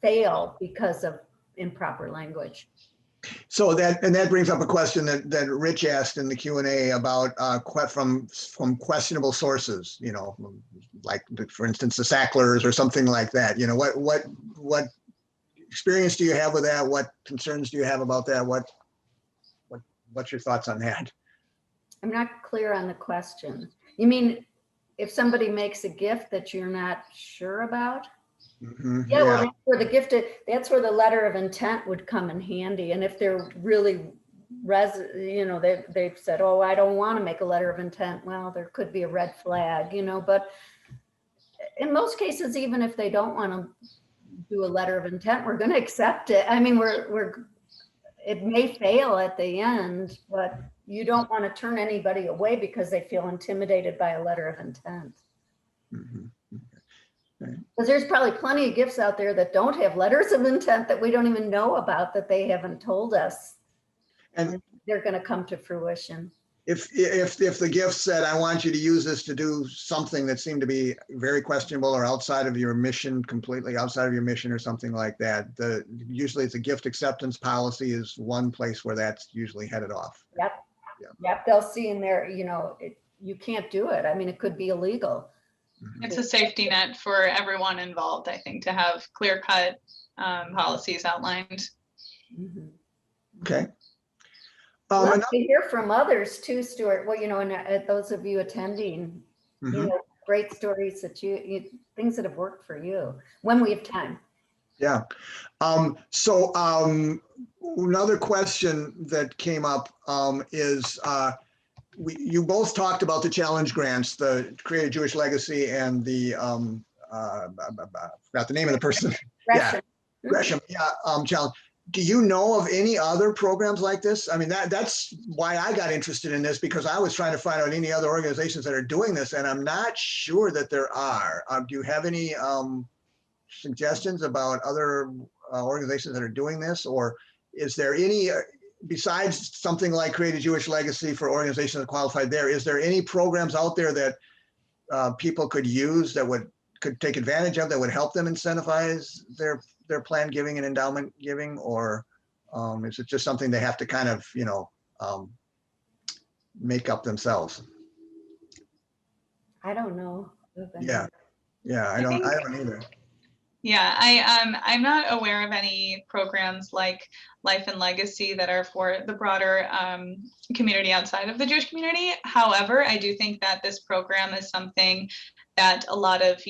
fail because of improper language. So that brings up a question that Rich asked in the Q&A about from questionable sources, like for instance, the Sacklers or something like that. What experience do you have with that? What concerns do you have about that? What's your thoughts on that? I'm not clear on the question. You mean if somebody makes a gift that you're not sure about? Mm-hmm. Yeah, well, that's where the letter of intent would come in handy. And if they're really, they've said, oh, I don't want to make a letter of intent. Well, there could be a red flag, but in most cases, even if they don't want to do a letter of intent, we're going to accept it. I mean, it may fail at the end, but you don't want to turn anybody away because they feel intimidated by a letter of intent. Mhm. Because there's probably plenty of gifts out there that don't have letters of intent that we don't even know about, that they haven't told us. And they're going to come to fruition. if the gift said, I want you to use this to do something that seemed to be very questionable or outside of your mission, completely outside of your mission or something like that, usually it's a gift acceptance policy is one place where that's usually headed off. Yep. Yeah. Yep. They'll see in there, you can't do it. I mean, it could be illegal. It's a safety net for everyone involved, I think, to have clear-cut policies outlined. Mm-hmm. Okay. Love to hear from others too, Stuart. Well, and those of you attending, mm-hmm. Great stories that things that have worked for you when we have time. Yeah. So another question that came up is you both talked about the challenge grants, the Create a Jewish Legacy and the I forgot the name of the person. Gresham. Yeah, Gresham. Yeah, challenge. Do you know of any other programs like this? I mean, that's why I got interested in this, because I was trying to find out any other organizations that are doing this, and I'm not sure that there are. Do you have any suggestions about other organizations that are doing this, or is there any, besides something like Create a Jewish Legacy for organizations that qualify there, is there any programs out there that people could use that could take advantage of, that would help them incentivize their planned giving and endowment giving, or is it just something they have to kind of, make up themselves? I don't know. Yeah, I don't either. Yeah, I'm not aware of any programs like Life and Legacy that are for the broader community outside of the Jewish community. However, I do think that this program is something that a lot of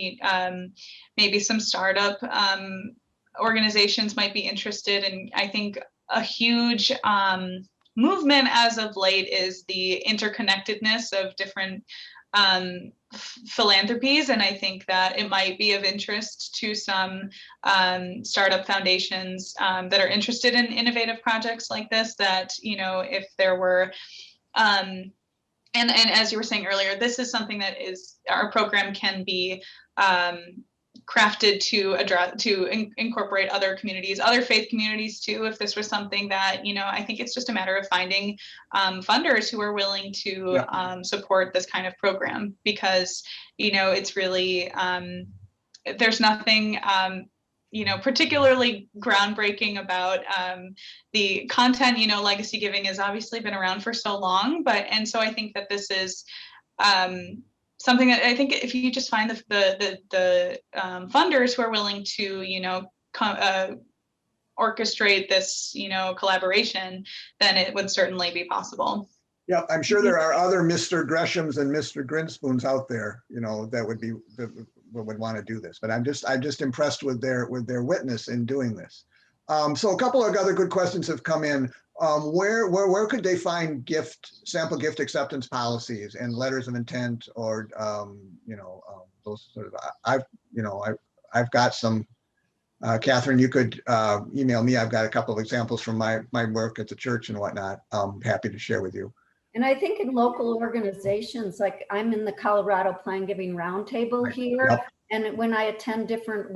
maybe some startup organizations might be interested in. I think a huge movement as of late is the interconnectedness of different philanthropies, and I think that it might be of interest to some startup foundations that are interested in innovative projects like this, that if there were and as you were saying earlier, this is something that our program can be crafted to address, to incorporate other communities, other faith communities too. If this was something that, I think it's just a matter of finding funders who are willing to support this kind of program, because, it's really, there's nothing, particularly groundbreaking about the content. Legacy giving has obviously been around for so long, and so I think that this is something that I think if you just find the funders who are willing to, orchestrate this, collaboration, then it would certainly be possible. Yeah, I'm sure there are other Mr. Greshams and Mr. Grinspoons out there, that would want to do this. But I'm just impressed with their witness in doing this. So a couple of other good questions have come in. Where could they find sample gift acceptance policies and letters of intent, or those sort of? I've got some. Catherine, you could email me. I've got a couple of examples from my work at the church and whatnot. I'm happy to share with you. And I think in local organizations, like I'm in the Colorado Plan Giving Roundtable here. Yep. And when I attend different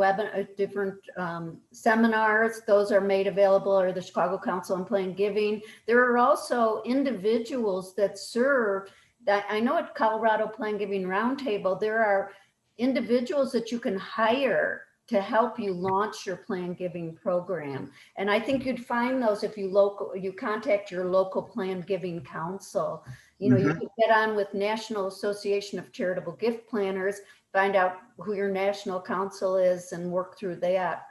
seminars, those are made available, or the Chicago Council on Plan Giving. There are also individuals that serve that. I know at Colorado Plan Giving Roundtable, there are individuals that you can hire to help you launch your plan giving program. And I think you'd find those if you contact your local plan giving council. You can get on with National Association of Charitable Gift Planners, find out who your national council is and work through that.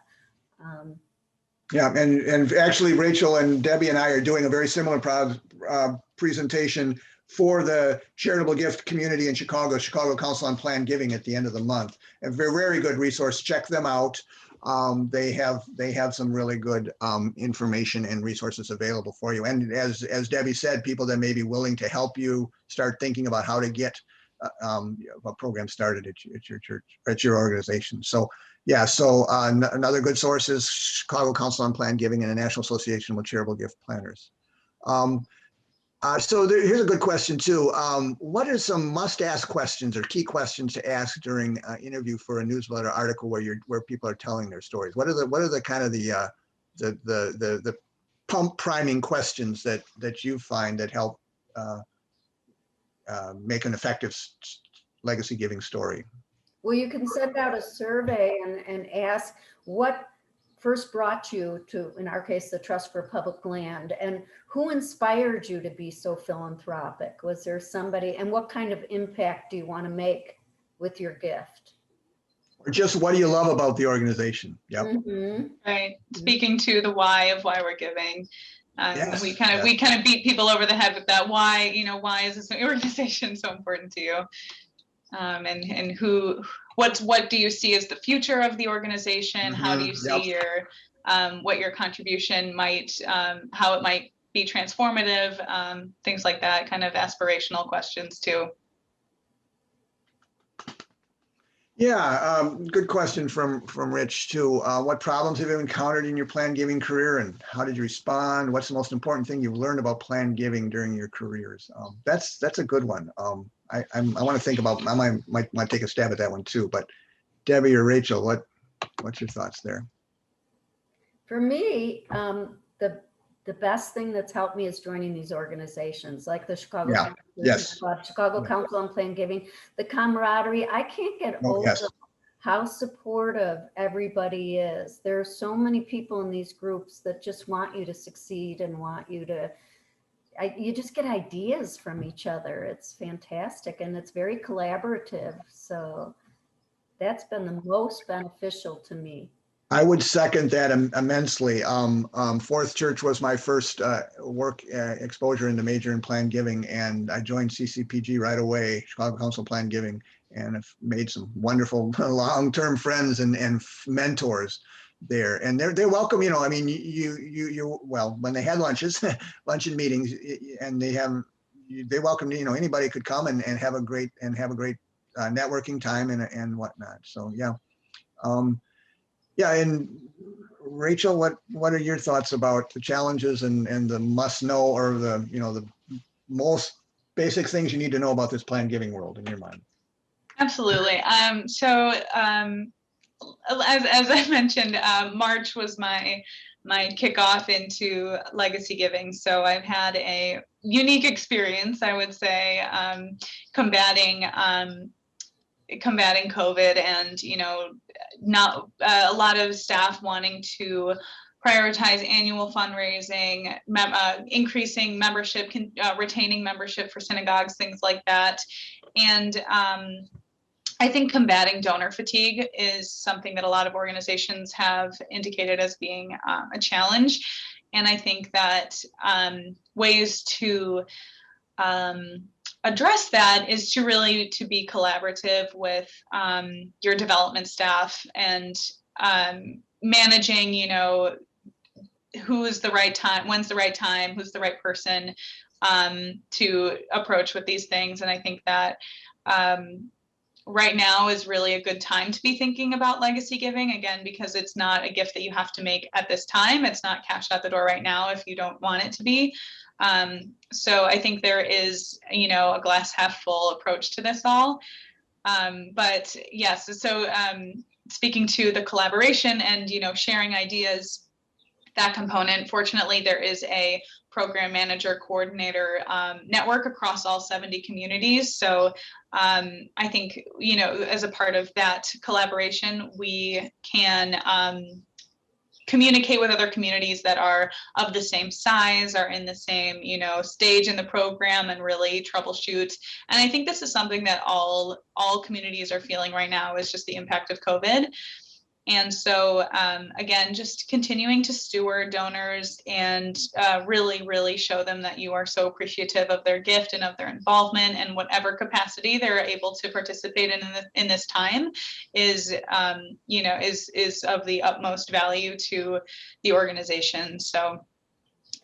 Yeah, and actually Rachel and Debbie and I are doing a very similar presentation for the charitable gift community in Chicago Council on Plan Giving at the end of the month. A very good resource. Check them out. They have some really good information and resources available for you. And as Debbie said, people that may be willing to help you start thinking about how to get a program started at your church, at your organization. So Yeah, so another good source is Chicago Council on Planned Giving and the National Association of Charitable Gift Planners. So here's a good question too. What are some must-ask questions or key questions to ask during interview for a newsletter article where people are telling their stories? What are the kind of the pump priming questions that you find that help make an effective legacy giving story? Well, you can send out a survey and ask what first brought you to, in our case, the Trust for Public Land, and who inspired you to be so philanthropic? Was there somebody, and what kind of impact do you want to make with your gift? Or just what do you love about the organization? Yep. Mm-hmm. Right. Speaking to the why of why we're giving. Yes, we kind of beat people over the head with that. Why, why is this organization so important to you? And what do you see as the future of the organization? How do you see your what your contribution might, how it might be transformative, things like that, kind of aspirational questions too. Yeah, good question from Rich too. What problems have you encountered in your planned giving career, and how did you respond? What's the most important thing you've learned about planned giving during your careers? That's a good one. I want to think about. I might take a stab at that one too. But Debbie or Rachel, what's your thoughts there? For me, the best thing that's helped me is joining these organizations like the Chicago Chicago Council on Planned Giving, the camaraderie. I can't get over how supportive everybody is. There are so many people in these groups that just want you to succeed and want you to, you just get ideas from each other. It's fantastic, and it's very collaborative. So that's been the most beneficial to me. I would second that immensely. Fourth Church was my first work exposure into major in planned giving, and I joined CCPG right away, Chicago Council on Planned Giving, and I've made some wonderful long-term friends and mentors there. And they're welcome. I mean, you well, when they had luncheon meetings, and they welcome. Anybody could come and have a great networking time and whatnot. So yeah. Yeah, and Rachel, what are your thoughts about the challenges and the must know, or the most basic things you need to know about this planned giving world in your mind? Absolutely. So as I mentioned, March was my kickoff into legacy giving. So I've had a unique experience, I would say, combating COVID, and not a lot of staff wanting to prioritize annual fundraising, increasing membership, retaining membership for synagogues, things like that. And I think combating donor fatigue is something that a lot of organizations have indicated as being a challenge. And I think that ways to address that is to be collaborative with your development staff, and managing, who's the right time, when's the right time, who's the right person to approach with these things. And I think that right now is really a good time to be thinking about legacy giving, again, because it's not a gift that you have to make at this time. It's not cash out the door right now if you don't want it to be. So I think there is, a glass half full approach to this all. But yes, so speaking to the collaboration and, sharing ideas, that component, fortunately, there is a program manager coordinator network across all 70 communities. So I think, as a part of that collaboration, we can communicate with other communities that are of the same size, are in the same, stage in the program, and really troubleshoot. And I think this is something that all communities are feeling right now, is just the impact of COVID. And so, again, just continuing to steward donors and really show them that you are so appreciative of their gift and of their involvement, and whatever capacity they're able to participate in this time is of the utmost value to the organization. So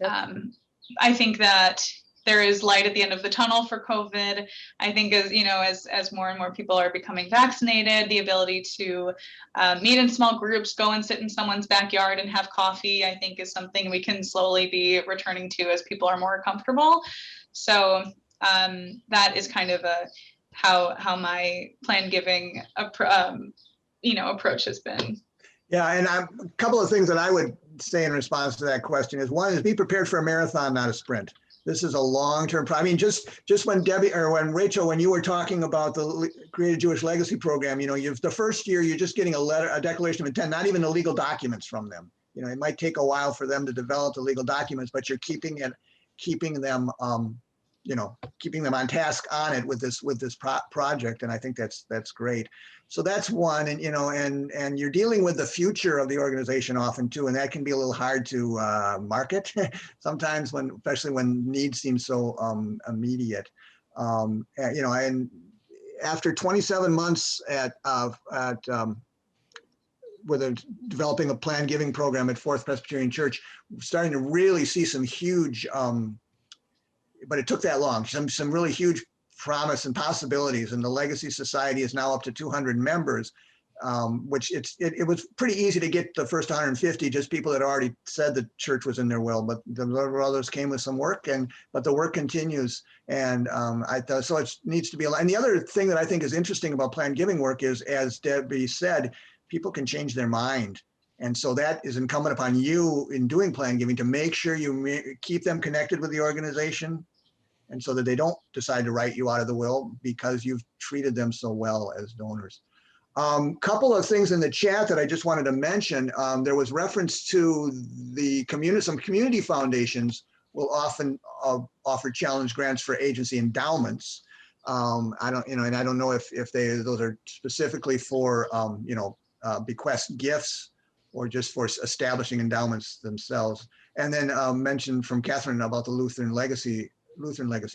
I think that there is light at the end of the tunnel for COVID. I think as more and more people are becoming vaccinated, the ability to meet in small groups, go and sit in someone's backyard and have coffee, I think is something we can slowly be returning to as people are more comfortable. So that is kind of how my planned giving approach has been. Yeah, and a couple of things that I would say in response to that question is, one is be prepared for a marathon, not a sprint. This is a long-term problem. I mean, just when Debbie or when Rachel, when you were talking about the Creative Jewish Legacy Program, the first year you're just getting a declaration of intent, not even the legal documents from them. It might take a while for them to develop the legal documents, but you're keeping them on task on it with this project, and I think that's great. So that's one, and you're dealing with the future of the organization often too, and that can be a little hard to market sometimes, especially when needs seem so immediate. And after 27 months developing a planned giving program at Fourth Presbyterian Church, we're starting to really see some huge. But it took that long. Some really huge promise and possibilities, and the Legacy Society is now up to 200 members, which it was pretty easy to get the first 150, just people that already said the church was in their will, but the others came with some work, but the work continues, and so it needs to be. And the other thing that I think is interesting about planned giving work is, as Debbie said, people can change their mind. And so that is incumbent upon you in doing planned giving to make sure you keep them connected with the organization, and so that they don't decide to write you out of the will because you've treated them so well as donors. Couple of things in the chat that I just wanted to mention. There was reference to some community foundations will often offer challenge grants for agency endowments. I don't know if those are specifically for bequest gifts or just for establishing endowments themselves. And then mentioned from Catherine about the Lutheran Legacy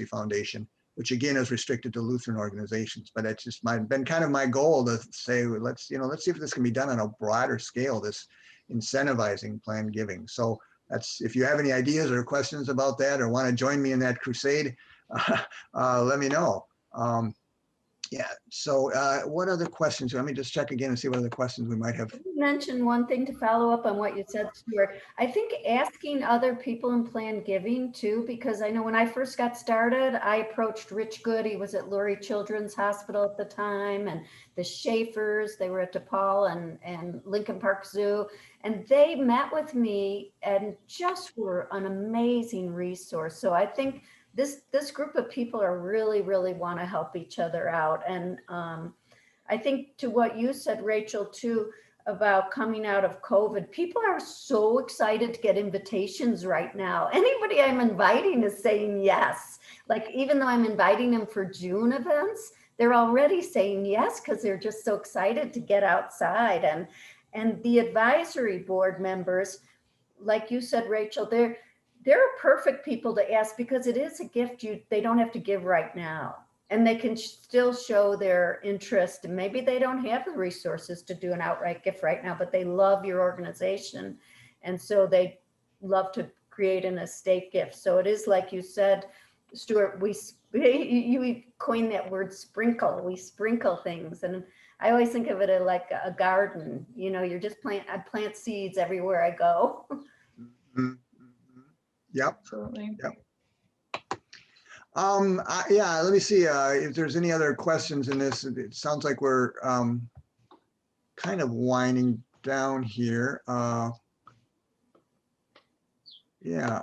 Foundation, which again is restricted to Lutheran organizations. But it's just been kind of my goal to say, let's see if this can be done on a broader scale, this incentivizing planned giving. So if you have any ideas or questions about that, or want to join me in that crusade, let me know. Yeah, so what other questions? Let me just check again and see what other questions we might have. You mentioned one thing to follow up on what you said, Stuart. I think asking other people in planned giving too, because I know when I first got started, I approached Rich Good. He was at Lurie Children's Hospital at the time, and the Schaefers, they were at DePaul and Lincoln Park Zoo, and they met with me and just were an amazing resource. So I think this group of people are really want to help each other out. And I think to what you said, Rachel, too, about coming out of COVID, people are so excited to get invitations right now. Anybody I'm inviting is saying yes. Like, even though I'm inviting them for June events, they're already saying yes because they're just so excited to get outside. And the advisory board members, like you said, Rachel, they're perfect people to ask because it is a gift they don't have to give right now. And they can still show their interest. And maybe they don't have the resources to do an outright gift right now, but they love your organization. And so they love to create an estate gift. So it is like you said, Stuart, you coined that word sprinkle. We sprinkle things. And I always think of it like a garden. You're just I plant seeds everywhere I go. Mm-hmm. Yep. Absolutely. Yep. Yeah, let me see if there's any other questions in this. It sounds like we're kind of winding down here. Yeah.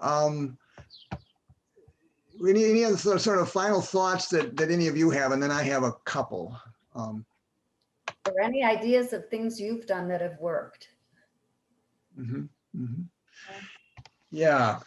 Any other sort of final thoughts that any of you have, and then I have a couple. Or any ideas of things you've done that have worked? Mm-hmm. Mm-hmm. Yeah.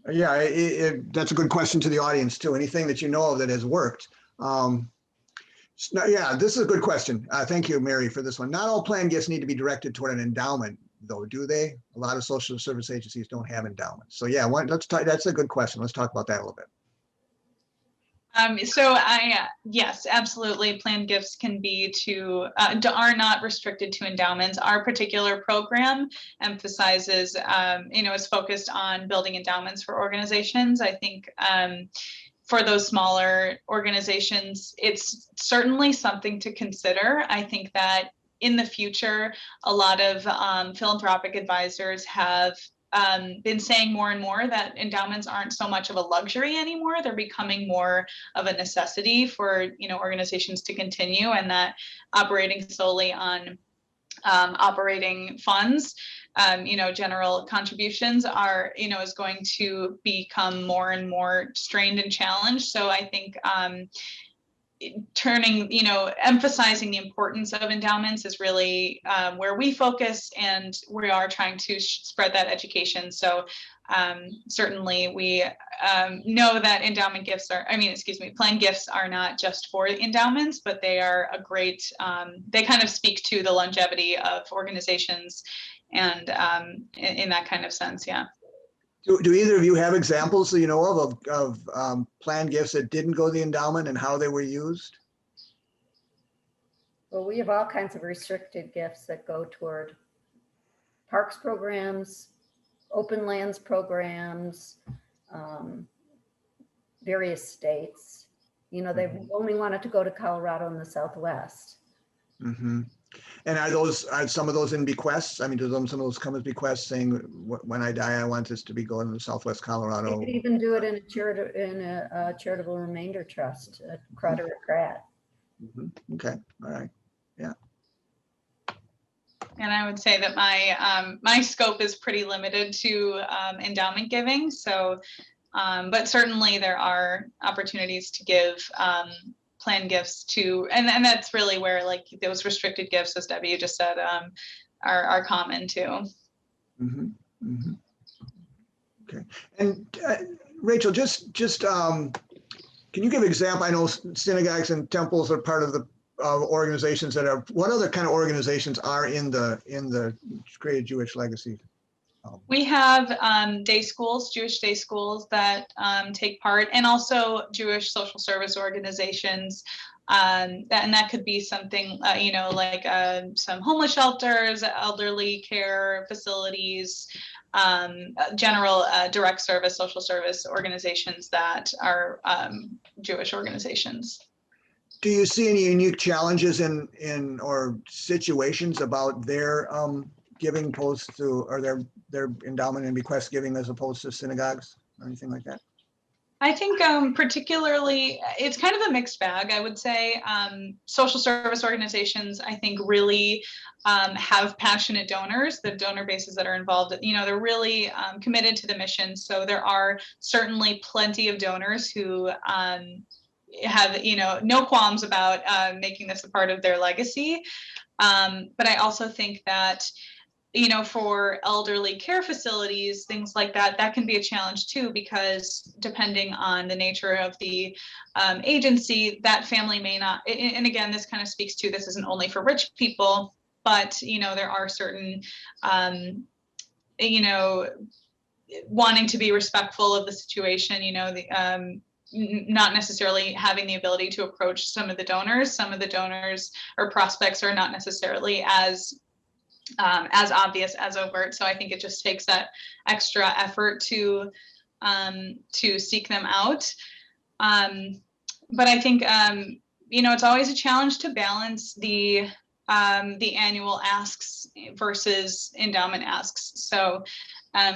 Yeah, that's a good question to the audience too. Anything that you know of that has worked. Yeah, this is a good question. Thank you, Mary, for this one. Not all planned gifts need to be directed toward an endowment, though, do they? A lot of social service agencies don't have endowments. So yeah, let's talk. That's a good question. Let's talk about that a little bit. Yes, absolutely. Planned gifts can be are not restricted to endowments. Our particular program emphasizes, is focused on building endowments for organizations. I think for those smaller organizations, it's certainly something to consider. I think that in the future, a lot of philanthropic advisors have been saying more and more that endowments aren't so much of a luxury anymore. They're becoming more of a necessity for organizations to continue, and that operating solely on operating funds, general contributions are, is going to become more and more strained and challenged. So I think emphasizing the importance of endowments is really where we focus, and we are trying to spread that education. So certainly we know that planned gifts are not just for endowments, but they are a great, they kind of speak to the longevity of organizations, and in that kind of sense, yeah. Do either of you have examples, of planned gifts that didn't go to the endowment and how they were used? Well, we have all kinds of restricted gifts that go toward parks programs, open lands programs, various states. They only wanted to go to Colorado and the Southwest. Mm-hmm. And are some of those in bequests? I mean, do some of those come as bequests saying, when I die, I want this to be going to Southwest Colorado? You could even do it in a charitable remainder trust, a CRUD or a CRAT. Mm-hmm. Okay, all right, yeah. And I would say that my scope is pretty limited to endowment giving. So, but certainly there are opportunities to give planned gifts to, and that's really where like those restricted gifts, as Debbie just said, are common too. Mm-hmm. Mm-hmm. Okay, and Rachel, just can you give an example? I know synagogues and temples are part of the organizations that are. What other kind of organizations are in the Creative Jewish Legacy? We have day schools, Jewish day schools that take part, and also Jewish social service organizations. And that could be something, like some homeless shelters, elderly care facilities, general direct service, social service organizations that are Jewish organizations. Do you see any unique challenges in or situations about their giving opposed to, or their endowment and bequest giving as opposed to synagogues or anything like that? I think particularly, it's kind of a mixed bag, I would say. Social service organizations, I think, really have passionate donors. The donor bases that are involved, they're really committed to the mission. So there are certainly plenty of donors who have, no qualms about making this a part of their legacy. But I also think that for elderly care facilities, things like that, that can be a challenge too, because depending on the nature of the agency, that family may not, and again, this kind of speaks to, this isn't only for rich people, but, there are certain, wanting to be respectful of the situation, not necessarily having the ability to approach some of the donors. Some of the donors or prospects are not necessarily as obvious, as overt. So I think it just takes that extra effort to seek them out. But I think, it's always a challenge to balance the annual asks versus endowment asks. So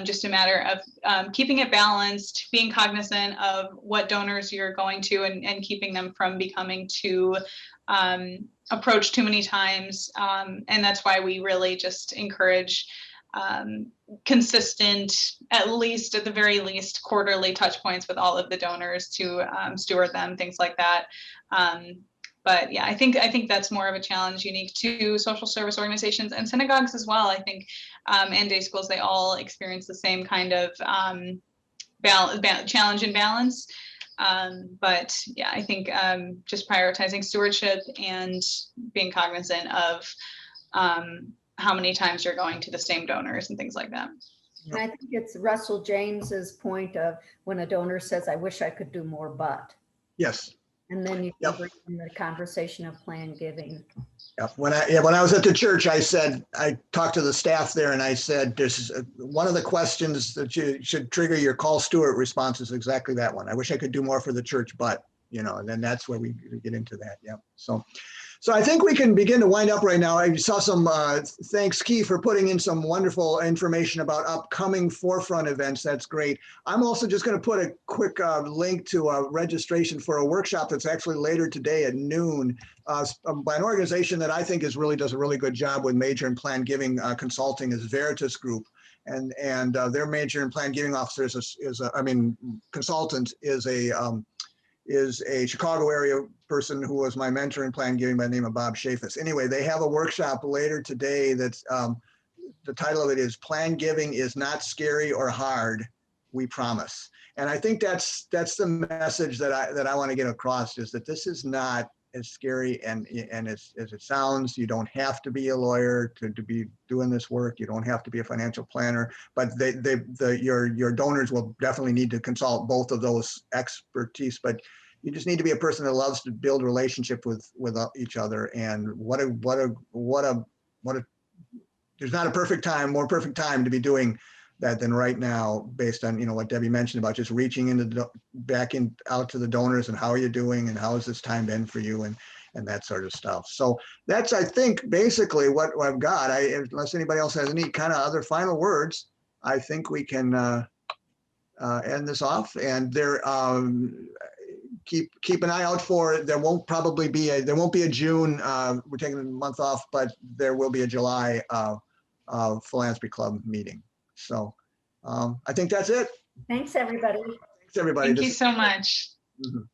just a matter of keeping it balanced, being cognizant of what donors you're going to, and keeping them from becoming too approached too many times. And that's why we really just encourage consistent, at the very least, quarterly touch points with all of the donors to steward them, things like that. But yeah, I think that's more of a challenge unique to social service organizations and synagogues as well. I think, and day schools, they all experience the same kind of challenge and balance. But yeah, I think just prioritizing stewardship and being cognizant of how many times you're going to the same donors and things like that. And I think it's Russell James's point of when a donor says, I wish I could do more, but. Yes. And then you can Yep. bring in the conversation of plan giving. Yeah, when I was at the church, I talked to the staff there and I said, this is one of the questions that you should trigger your call Stewart response is exactly that one. I wish I could do more for the church, but and then that's where we get into that. Yeah. So I think we can begin to wind up right now. I saw some, thanks Key for putting in some wonderful information about upcoming forefront events. That's great. I'm also just going to put a quick link to a registration for a workshop that's actually later today at noon by an organization that I think does a really good job with major and planned giving consulting is Veritas Group. And their major and planned giving officer consultant is a Chicago area person who was my mentor in planned giving by the name of Bob Shafis. Anyway, they have a workshop later today that's the title of it is Planned Giving is Not Scary or Hard, We Promise. And I think that's the message that I want to get across is that this is not as scary and as it sounds. You don't have to be a lawyer to be doing this work. You don't have to be a financial planner, but your donors will definitely need to consult both of those expertise, but you just need to be a person that loves to build a relationship with each other. And there's not a more perfect time to be doing that than right now, based on what Debbie mentioned about just reaching into out to the donors and how are you doing and how has this time been for you and that sort of stuff. So that's, I think, basically what I've got. Unless anybody else has any kind of other final words, I think we can end this off. And keep an eye out for it. There won't be a June. We're taking a month off, but there will be a July Philanthropy Club meeting. So I think that's it. Thanks, everybody. Thanks, everybody. Thank you so much. Mhm.